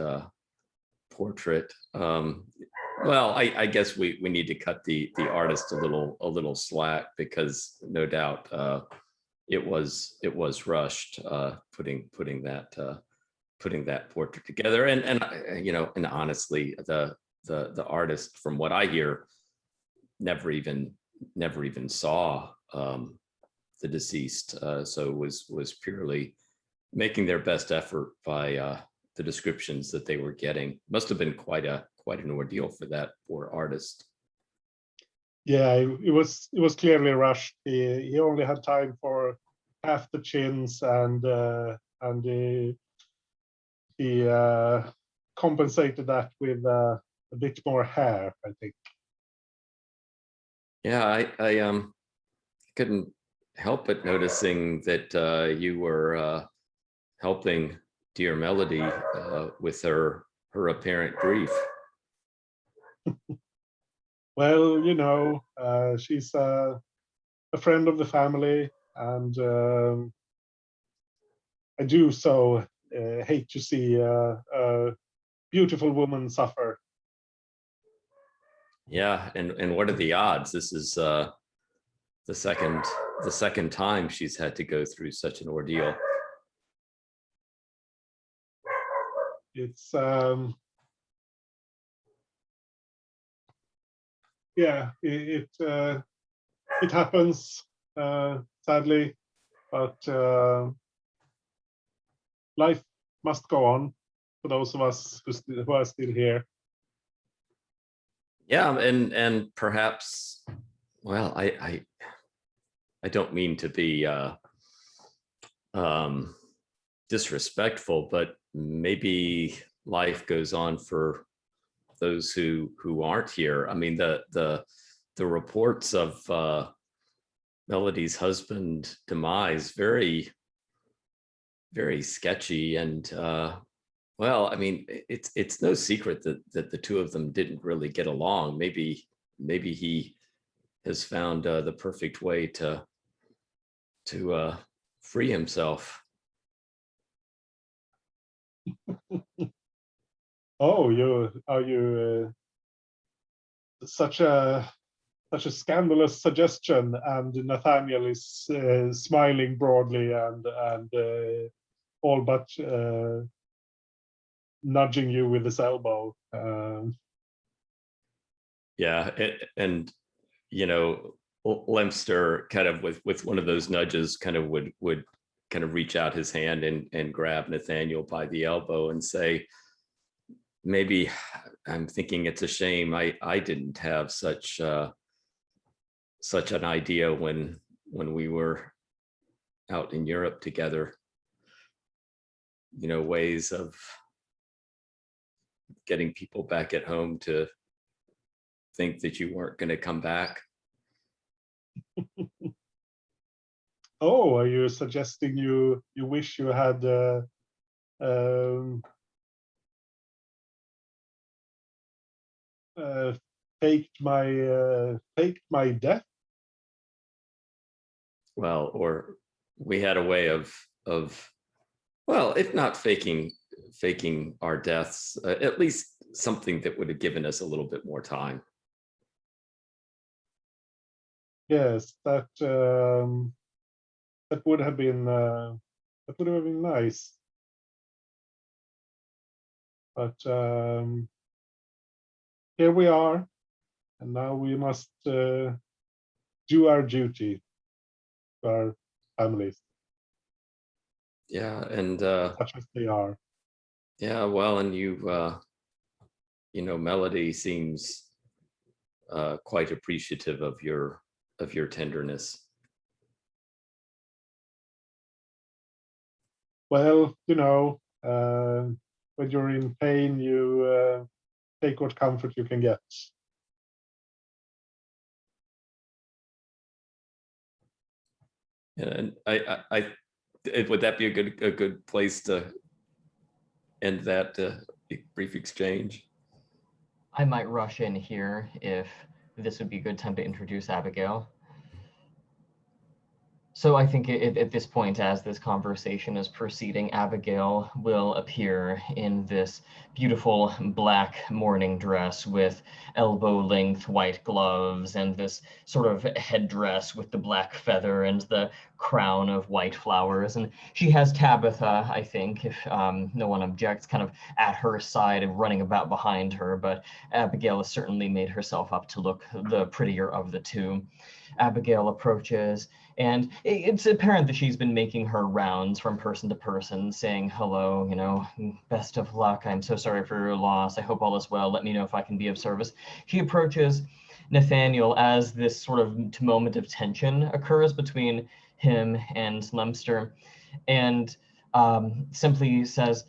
Speaker 5: portrait. Well, I guess we need to cut the artist a little slack, because no doubt it was rushed putting that portrait together, and honestly, the artist, from what I hear, never even saw the deceased, so was purely making their best effort by the descriptions that they were getting. Must have been quite an ordeal for that poor artist.
Speaker 3: Yeah, it was clearly rushed. He only had time for half the chins, and he compensated that with a bit more hair, I think.
Speaker 5: Yeah, I couldn't help but noticing that you were helping dear Melody with her apparent grief.
Speaker 3: Well, she's a friend of the family, and I do so hate to see a beautiful woman suffer.
Speaker 5: Yeah, and what are the odds? This is the second time she's had to go through such an ordeal.
Speaker 3: It's yeah, it happens, sadly, but life must go on for those of us who are still here.
Speaker 5: Yeah, and perhaps, well, I don't mean to be disrespectful, but maybe life goes on for those who aren't here. I mean, the reports of Melody's husband demise, very sketchy, and well, I mean, it's no secret that the two of them didn't really get along. Maybe he has found the perfect way to free himself.
Speaker 3: Oh, you such a scandalous suggestion, and Nathaniel is smiling broadly and all but nudging you with his elbow.
Speaker 5: Yeah, and you know, Lempster kind of with one of those nudges kind of would kind of reach out his hand and grab Nathaniel by the elbow and say, maybe I'm thinking it's a shame I didn't have such an idea when we were out in Europe together. You know, ways of getting people back at home to think that you weren't going to come back.
Speaker 3: Oh, are you suggesting you wish you had faked my death?
Speaker 5: Well, or we had a way of well, if not faking our deaths, at least something that would have given us a little bit more time.
Speaker 3: Yes, that would have been nice. But here we are, and now we must do our duty to our families.
Speaker 5: Yeah, and
Speaker 3: such as they are.
Speaker 5: Yeah, well, and you know, Melody seems quite appreciative of your tenderness.
Speaker 3: Well, you know, when you're in pain, you take what comfort you can get.
Speaker 5: And I would that be a good place to end that brief exchange?
Speaker 4: I might rush in here if this would be a good time to introduce Abigail. So I think at this point, as this conversation is proceeding, Abigail will appear in this beautiful black morning dress with elbow-length white gloves and this sort of headdress with the black feather and the crown of white flowers. And she has Tabitha, I think, if no one objects, kind of at her side and running about behind her. But Abigail has certainly made herself up to look the prettier of the two. Abigail approaches, and it's apparent that she's been making her rounds from person to person, saying, hello, you know, best of luck. I'm so sorry for your loss. I hope all is well. Let me know if I can be of service. She approaches Nathaniel as this sort of moment of tension occurs between him and Lempster, and simply says,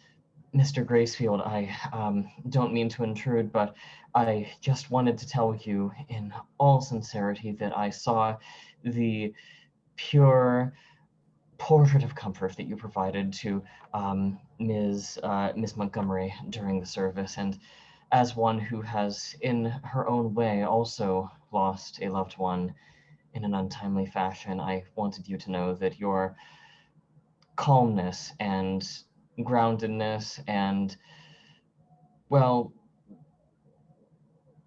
Speaker 4: Mr. Gracefield, I don't mean to intrude, but I just wanted to tell you in all sincerity that I saw the pure portrait of comfort that you provided to Miss Montgomery during the service. And as one who has, in her own way, also lost a loved one in an untimely fashion, I wanted you to know that your calmness and groundedness and, well,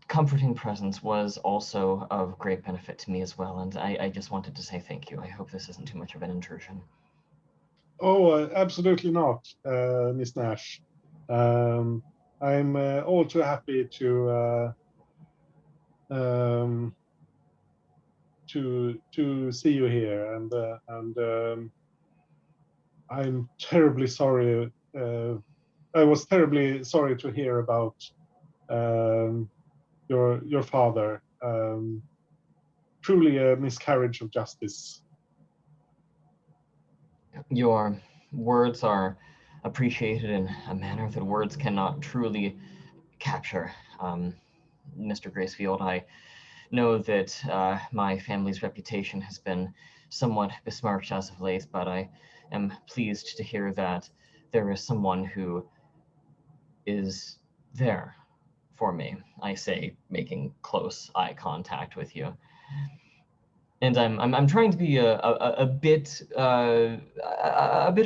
Speaker 4: comforting presence was also of great benefit to me as well. And I just wanted to say thank you. I hope this isn't too much of an intrusion.
Speaker 3: Oh, absolutely not, Miss Nash. I'm all too happy to to see you here, and I'm terribly sorry. I was terribly sorry to hear about your father. Truly a miscarriage of justice.
Speaker 4: Your words are appreciated in a manner that words cannot truly capture. Mr. Gracefield, I know that my family's reputation has been somewhat besmirched as of late, but I am pleased to hear that there is someone who is there for me, I say, making close eye contact with you. And I'm trying to be a bit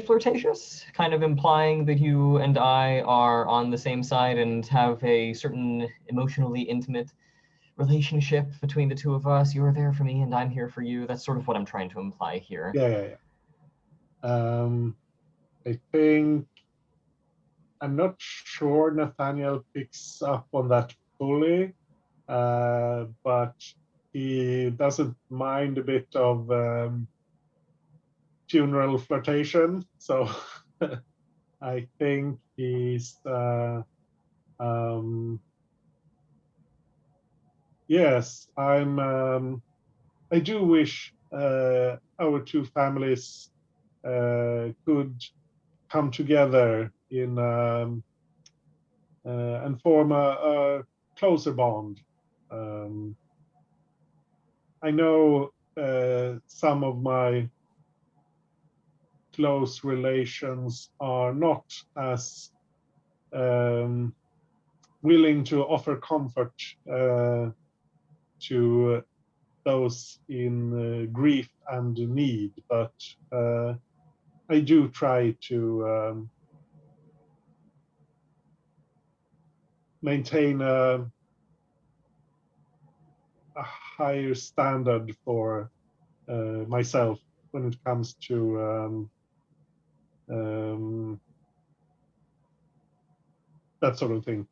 Speaker 4: flirtatious, kind of implying that you and I are on the same side and have a certain emotionally intimate relationship between the two of us. You're there for me and I'm here for you. That's sort of what I'm trying to imply here.
Speaker 3: Yeah. I think I'm not sure Nathaniel picks up on that fully, but he doesn't mind a bit of funeral flirtation. So I think he's yes, I do wish our two families could come together in and form a closer bond. I know some of my close relations are not as willing to offer comfort to those in grief and need, but I do try to maintain a higher standard for myself when it comes to that sort of thing.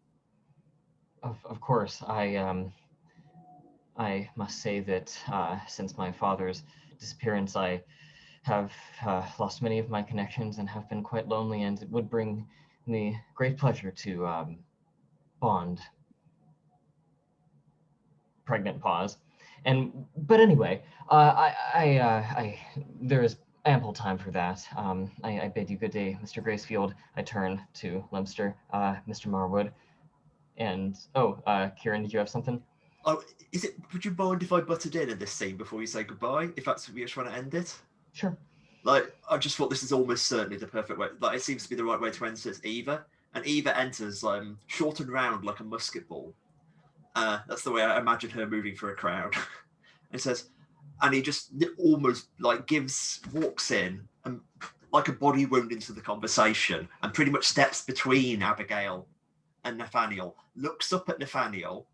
Speaker 4: Of course, I must say that since my father's disappearance, I have lost many of my connections and have been quite lonely, and it would bring me great pleasure to bond. Pregnant pause. But anyway, there is ample time for that. I bid you good day, Mr. Gracefield. I turn to Lempster, Mr. Marwood, and Kieran, did you have something?
Speaker 2: Oh, would you mind if I butted in this scene before you say goodbye? If that's we just want to end it?
Speaker 4: Sure.
Speaker 2: Like, I just thought this is almost certainly the perfect way. Like, it seems to be the right way to enter Eva, and Eva enters short and round like a musket ball. That's the way I imagine her moving through a crowd. It says, and he just almost walks in and like a body wound into the conversation, and pretty much steps between Abigail and Nathaniel, looks up at Nathaniel,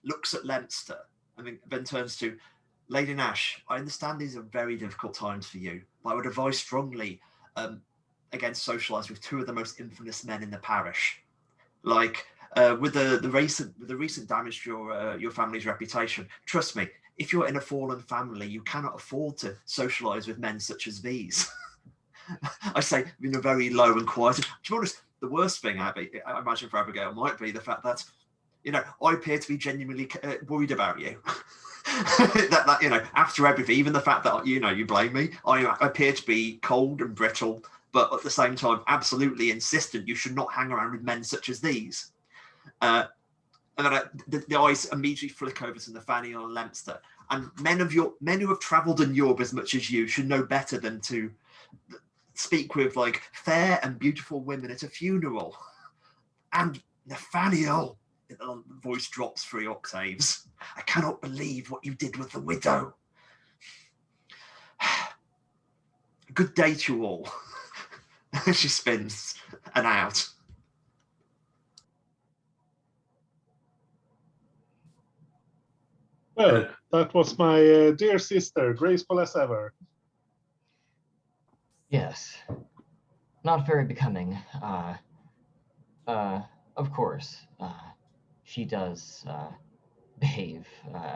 Speaker 2: looks at Lempster, and then turns to Lady Nash. I understand these are very difficult times for you, but I would advise strongly against socialising with two of the most infamous men in the parish. Like, with the recent damage to your family's reputation, trust me, if you're in a fallen family, you cannot afford to socialise with men such as these. I say in a very low and quiet. To be honest, the worst thing, Abby, I imagine for Abigail, might be the fact that, I appear to be genuinely worried about you. that after everything, even the fact that you blame me, I appear to be cold and brittle, but at the same time absolutely insistent you should not hang around with men such as these. And then the eyes immediately flick over to Nathaniel and Lempster, and men who have travelled in Europe as much as you should know better than to speak with like fair and beautiful women at a funeral. And Nathaniel, the voice drops 3 octaves. I cannot believe what you did with the widow. Good day to you all. She spins and out.
Speaker 3: Well, that was my dear sister, graceful as ever.
Speaker 4: Yes. Not very becoming. Of course. She does behave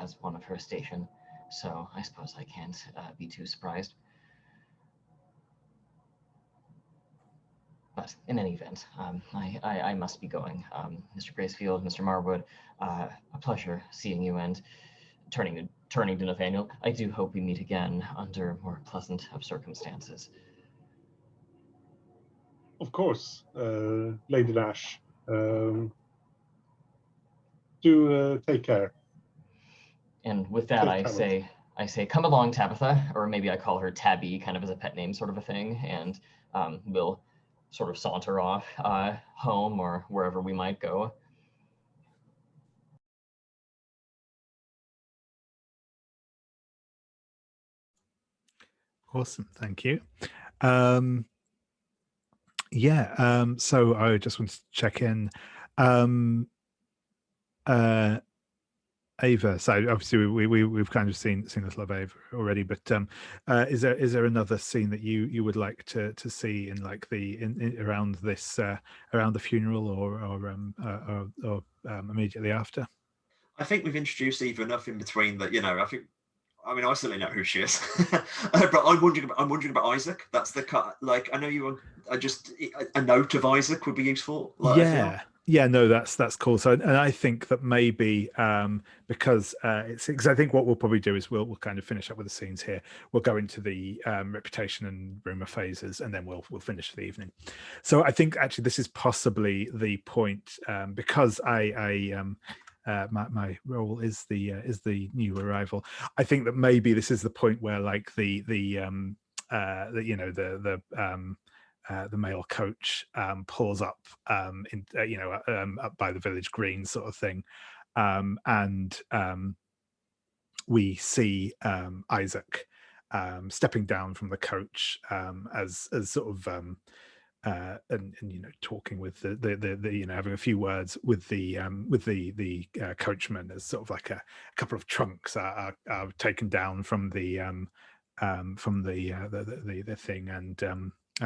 Speaker 4: as one of her station, so I suppose I can't be too surprised. But in any event, I must be going. Mr. Gracefield, Mr. Marwood, a pleasure seeing you, and turning to Nathaniel, I do hope we meet again under more pleasant of circumstances.
Speaker 3: Of course, Lady Nash. Do take care.
Speaker 4: And with that,
Speaker 3: Safe
Speaker 4: I say, come along, Tabitha, or maybe I call her Tabby, kind of as a pet name sort of a thing, and we'll sort of saunter off home or wherever we might go.
Speaker 1: Awesome, thank you. So I just wanted to check in. Ava, so obviously we've kind of seen this love Ava already, but is there another scene that you would like to see in like around this around the funeral or immediately after?
Speaker 2: I think we've introduced Eva enough in between that, you know, I mean, I certainly know who she is, but I'm wondering about Isaac. That's the like. I know you. Just a note of Isaac would be useful. Like,
Speaker 1: yeah, no, that's cool. So, and I think that maybe because I think what we'll probably do is we'll kind of finish up with the scenes here. We'll go into the reputation and rumor phases, and then we'll finish the evening. So I think actually this is possibly the point because my role is the new arrival. I think that maybe this is the point where like the male coach pulls up up by the village green sort of thing, and we see Isaac stepping down from the coach as sort of and talking with the having a few words with the coachman, as sort of like a couple of trunks are taken down from the thing, and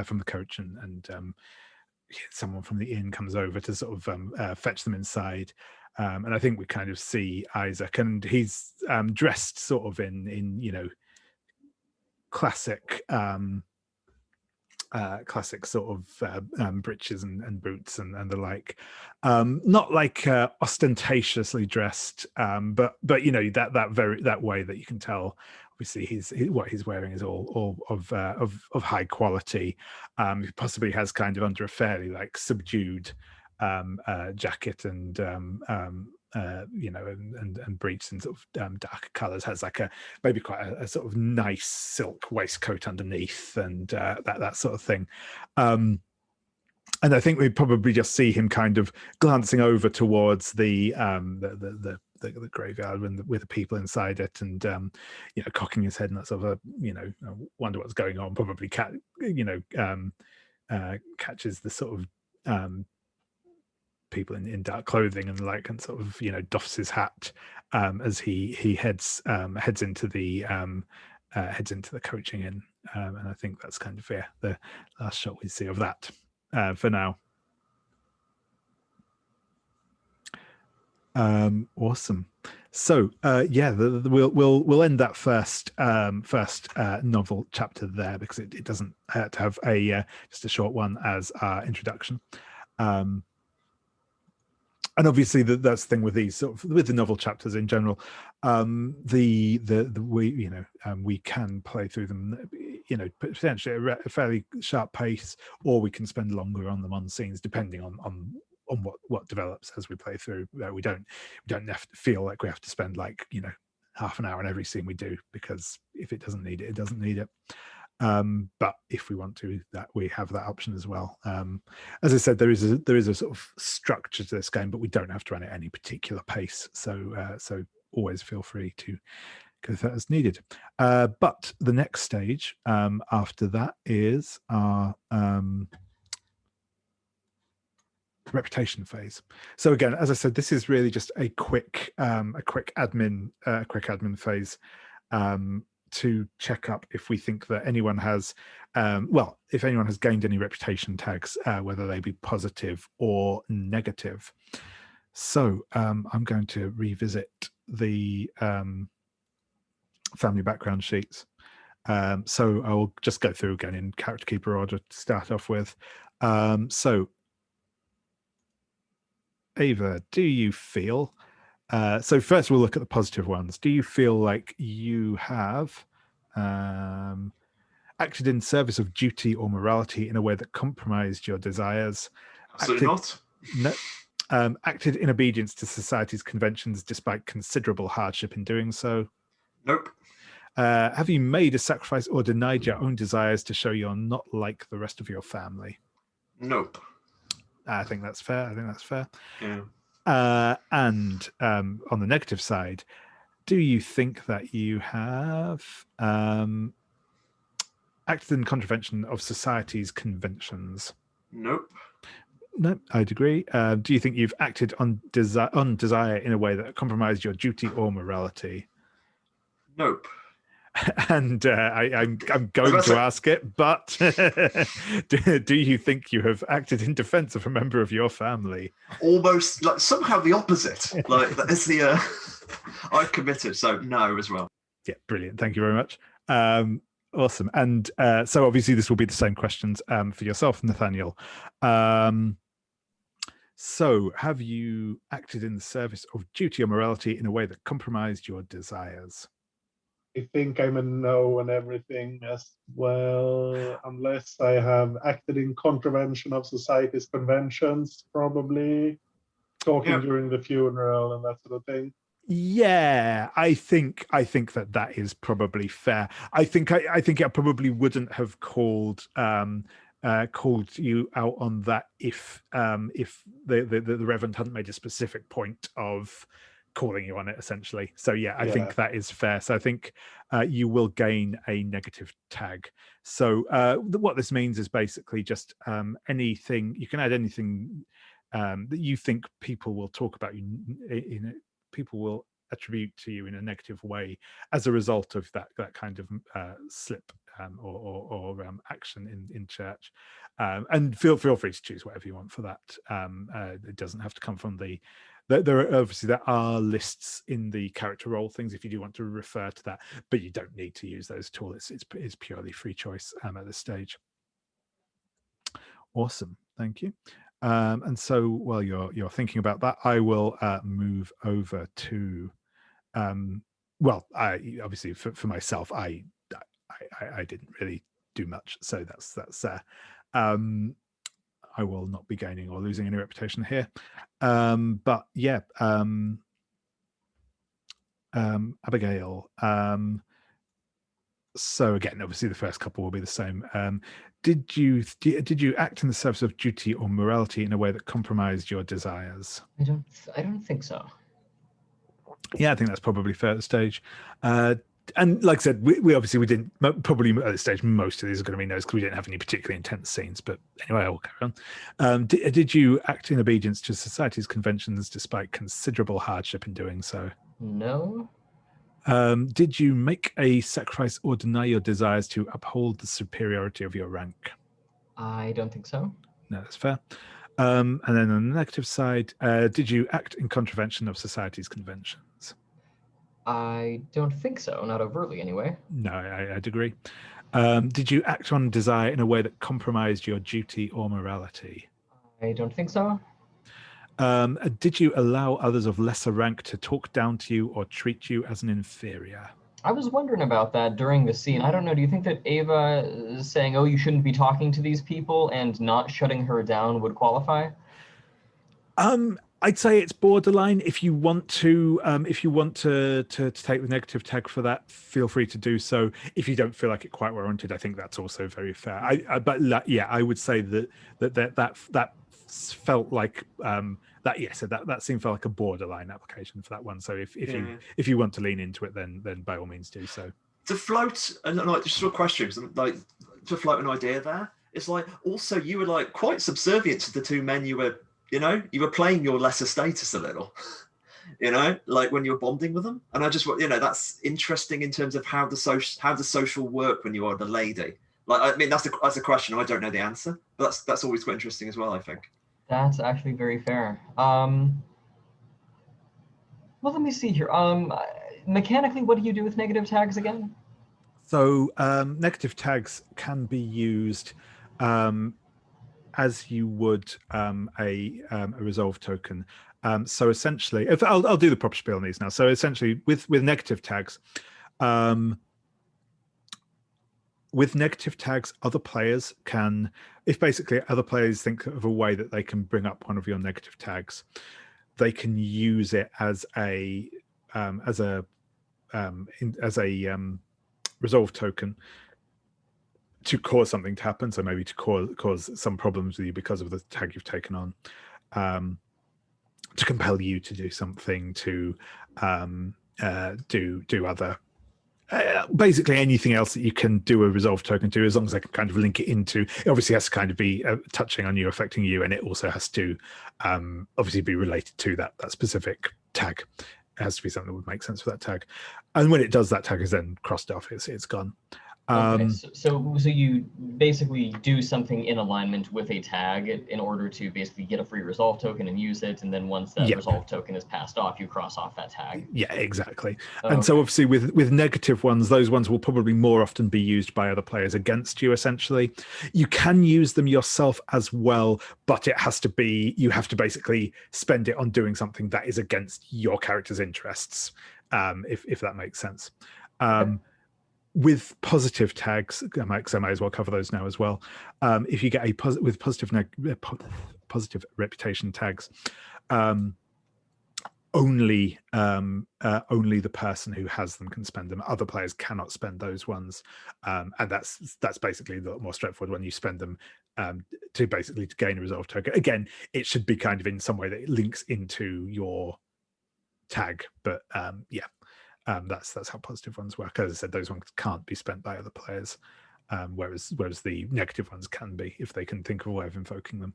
Speaker 1: from the coach, and someone from the inn comes over to sort of fetch them inside, and I think we kind of see Isaac, and he's dressed sort of in classic classic sort of breeches and boots and the like, not like ostentatiously dressed, but that way that you can tell obviously what he's wearing is all of high quality. He possibly has kind of under a fairly like subdued jacket and and breeches in sort of darker colors, has like maybe quite a sort of nice silk waistcoat underneath, and that sort of thing. And I think we probably just see him kind of glancing over towards the graveyard with the people inside it, and cocking his head and that sort of wonder what's going on. Probably catches the sort of people in dark clothing and like, and sort of doffs his hat as he heads into the coaching inn, and I think that's kind of the last shot we see of that for now. Awesome. So we'll end that first novel chapter there, because it doesn't have to have just a short one as our introduction. And obviously that's the thing with these with the novel chapters in general. We can play through them, potentially at a fairly sharp pace, or we can spend longer on them on scenes, depending on what develops as we play through. We don't have to feel like we have to spend like half an hour on every scene we do, because if it doesn't need it, it doesn't need it. But if we want to, that we have that option as well. As I said, there is a sort of structure to this game, but we don't have to run at any particular pace. So always feel free to go through that as needed. But the next stage after that is our reputation phase. So again, as I said, this is really just a quick admin phase to check up if we think that anyone has if anyone has gained any reputation tags, whether they be positive or negative. So I'm going to revisit the family background sheets. So I'll just go through again in character keeper order to start off with. So Ava, do you feel, so first we'll look at the positive ones. Do you feel like you have acted in service of duty or morality in a way that compromised your desires?
Speaker 2: Absolutely not.
Speaker 1: No. Acted in obedience to society's conventions despite considerable hardship in doing so?
Speaker 2: Nope.
Speaker 1: Have you made a sacrifice or denied your own desires to show you're not like the rest of your family?
Speaker 2: Nope.
Speaker 1: I think that's fair.
Speaker 2: Yeah.
Speaker 1: And on the negative side, do you think that you have acted in contravention of society's conventions?
Speaker 2: Nope.
Speaker 1: No, I'd agree. Do you think you've acted on desire in a way that compromised your duty or morality?
Speaker 2: Nope.
Speaker 1: And I'm going to ask it, but do you think you have acted in defense of a member of your family?
Speaker 2: Almost, like somehow the opposite. Like that's the I've committed, so no as well.
Speaker 1: Yeah, brilliant. Thank you very much. Awesome. And so obviously this will be the same questions for yourself, Nathaniel. So have you acted in the service of duty or morality in a way that compromised your desires?
Speaker 3: I think I'm a no on everything as well, unless I have acted in contravention of society's conventions, probably talking during the funeral and that sort of thing.
Speaker 1: Yeah, I think that is probably fair. I think I probably wouldn't have called you out on that if the Reverend hadn't made a specific point of calling you on it, essentially. So yeah, I think that is fair. So I think you will gain a negative tag. So what this means is basically just anything you can add, anything that you think people will talk about you in people will attribute to you in a negative way as a result of that kind of slip or action in church. And feel free to choose whatever you want for that. It doesn't have to come from there are lists in the character role things if you do want to refer to that, but you don't need to use those at all. It's purely free choice at this stage. Awesome, thank you. And so while you're thinking about that, I will move over to well, I obviously for myself, I didn't really do much, so that's I will not be gaining or losing any reputation here. But yeah, Abigail. So again, obviously the first couple will be the same. Did you act in the service of duty or morality in a way that compromised your desires?
Speaker 4: I don't think so.
Speaker 1: Yeah, I think that's probably fair at the stage. And like I said, we obviously didn't, probably at this stage most of these are going to be no's because we didn't have any particularly intense scenes, but anyway, I will carry on. Did you act in obedience to society's conventions despite considerable hardship in doing so?
Speaker 4: No.
Speaker 1: Did you make a sacrifice or deny your desires to uphold the superiority of your rank?
Speaker 4: I don't think so.
Speaker 1: No, that's fair. And then on the negative side, did you act in contravention of society's conventions?
Speaker 4: I don't think so, not overtly anyway.
Speaker 1: No, I'd agree. Did you act on desire in a way that compromised your duty or morality?
Speaker 4: I don't think so.
Speaker 1: Did you allow others of lesser rank to talk down to you or treat you as an inferior?
Speaker 4: I was wondering about that during the scene. I don't know, do you think that Ava saying, oh, you shouldn't be talking to these people and not shutting her down would qualify?
Speaker 1: I'd say it's borderline. If you want to take the negative tag for that, feel free to do so. If you don't feel like it quite warranted, I think that's also very fair. I would say that felt like that seemed like a borderline application for that one. So if you want to lean into it, then by all means do so.
Speaker 2: To float and like just sort of questions, like to float an idea there. It's like also you were like quite subservient to the two men you were. You were playing your lesser status a little, like when you're bonding with them. And I just, that's interesting in terms of how the social work when you are the lady. Like, I mean, that's a question. I don't know the answer, but that's always quite interesting as well, I think.
Speaker 4: That's actually very fair. Well, let me see here. Mechanically, what do you do with negative tags again?
Speaker 1: So negative tags can be used as you would a resolve token. So essentially, if I'll do the proper spiel on these now. So essentially, with negative tags, other players can, if basically other players think of a way that they can bring up one of your negative tags, they can use it as a resolve token to cause something to happen. So maybe to cause some problems with you because of the tag you've taken on, to compel you to do something, to do other. Basically anything else that you can do a resolve token to, as long as I can kind of link it into. It obviously has to kind of be touching on you, affecting you, and it also has to obviously be related to that specific tag. It has to be something that would make sense for that tag. And when it does, that tag is then crossed off. It's gone.
Speaker 4: Okay, so you basically do something in alignment with a tag in order to basically get a free resolve token and use it, and then once that resolve token is passed off, you cross off that tag.
Speaker 1: Yeah, exactly. And so obviously with negative ones, those ones will probably more often be used by other players against you, essentially. You can use them yourself as well, but it has to be, you have to basically spend it on doing something that is against your character's interests, if that makes sense. With positive tags, I might as well cover those now as well. If you get with positive reputation tags, only the person who has them can spend them. Other players cannot spend those ones, and that's basically the more straightforward when you spend them to gain a resolve token. Again, it should be kind of in some way that it links into your tag, but that's how positive ones work. As I said, those ones can't be spent by other players, whereas the negative ones can be if they can think of a way of invoking them.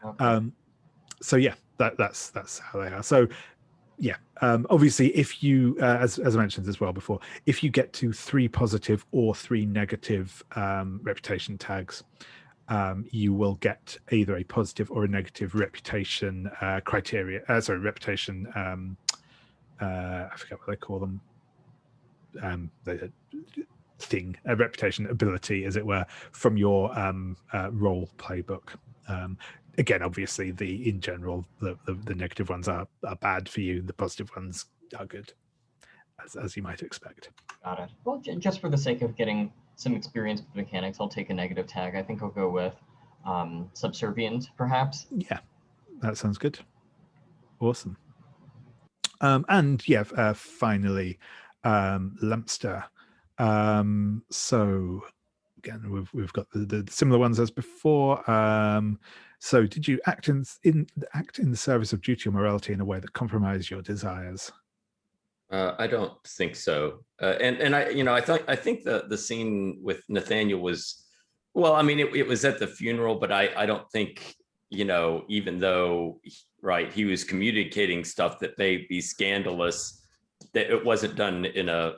Speaker 1: Okay. So yeah, that's how they are. So yeah, obviously, if you, as I mentioned as well before, if you get to 3 positive or 3 negative reputation tags, you will get either a positive or a negative reputation criteria. Reputation. I forget what they call them. A reputation ability, as it were, from your role playbook. Again, obviously, in general, the negative ones are bad for you. The positive ones are good, as you might expect.
Speaker 4: Got it. Well, just for the sake of getting some experience with mechanics, I'll take a negative tag. I think I'll go with subservient, perhaps.
Speaker 1: Yeah, that sounds good. Awesome. And yeah, finally, Lempster. So again, we've got the similar ones as before. So did you act in the service of duty or morality in a way that compromised your desires?
Speaker 5: I don't think so. And I think the scene with Nathaniel was, well, I mean, it was at the funeral, but I don't think, even though he was communicating stuff that may be scandalous, that it wasn't done in a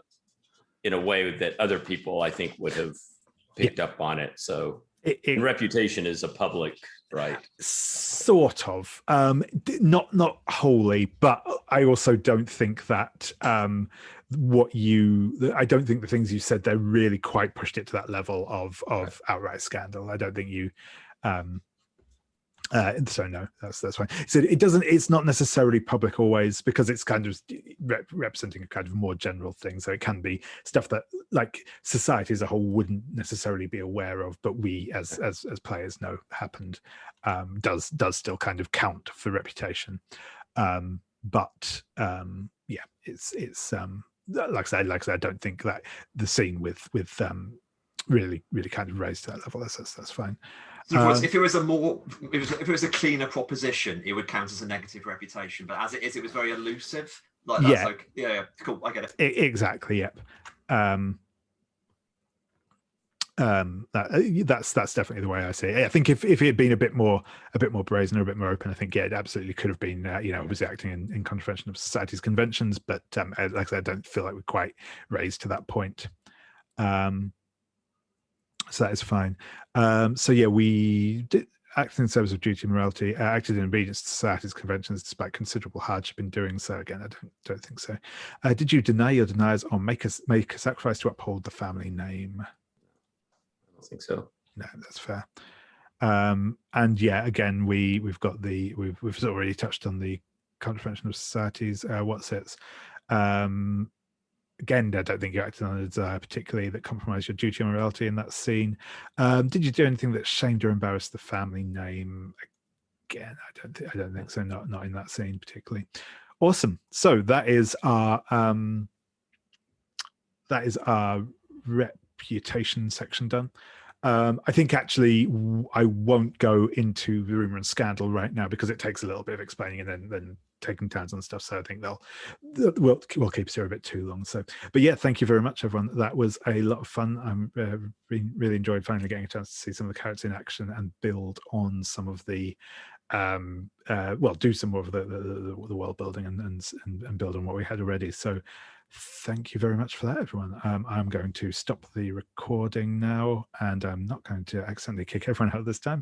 Speaker 5: way that other people, I think, would have picked up on it. So reputation is a public, right?
Speaker 1: Sort of. Not wholly, but I also don't think that I don't think the things you said there really quite pushed it to that level of outright scandal. I don't think you so no, that's fine. So it's not necessarily public always, because it's kind of representing a kind of more general thing. So it can be stuff that society as a whole wouldn't necessarily be aware of, but we as players know happened. Does still kind of count for reputation. But it's like I said, I don't think that the scene with really kind of raised to that level. That's fine.
Speaker 2: So if it was a cleaner proposition, it would count as a negative reputation. But as it is, it was very elusive. Cool, I get it.
Speaker 1: Exactly. Yep. That's definitely the way I see it. I think if it had been a bit more brazen or a bit more open, I think it absolutely could have been. Was acting in contravention of society's conventions, but like I said, I don't feel like we're quite raised to that point. So that is fine. So yeah, we did. acted in service of duty and morality, acted in obedience to society's conventions despite considerable hardship in doing so. Again, I don't think so. Did you deny your deniers or make a sacrifice to uphold the family name?
Speaker 5: I don't think so.
Speaker 1: No, that's fair. And yeah, again, we've got we've already touched on the contravention of societies. What's its? Again, I don't think you acted on a desire particularly that compromised your duty and morality in that scene. Did you do anything that shamed or embarrassed the family name? Again, I don't think so. Not in that scene particularly. Awesome. So that is our reputation section done. I think actually I won't go into the rumor and scandal right now because it takes a little bit of explaining and then taking turns on stuff. So I think we'll keep us here a bit too long. So, but yeah, thank you very much, everyone. That was a lot of fun. I'm really enjoyed finally getting a chance to see some of the characters in action and build on some of the do some more of the world building and build on what we had already. So thank you very much for that, everyone. I'm going to stop the recording now, and I'm not going to accidentally kick everyone out this time.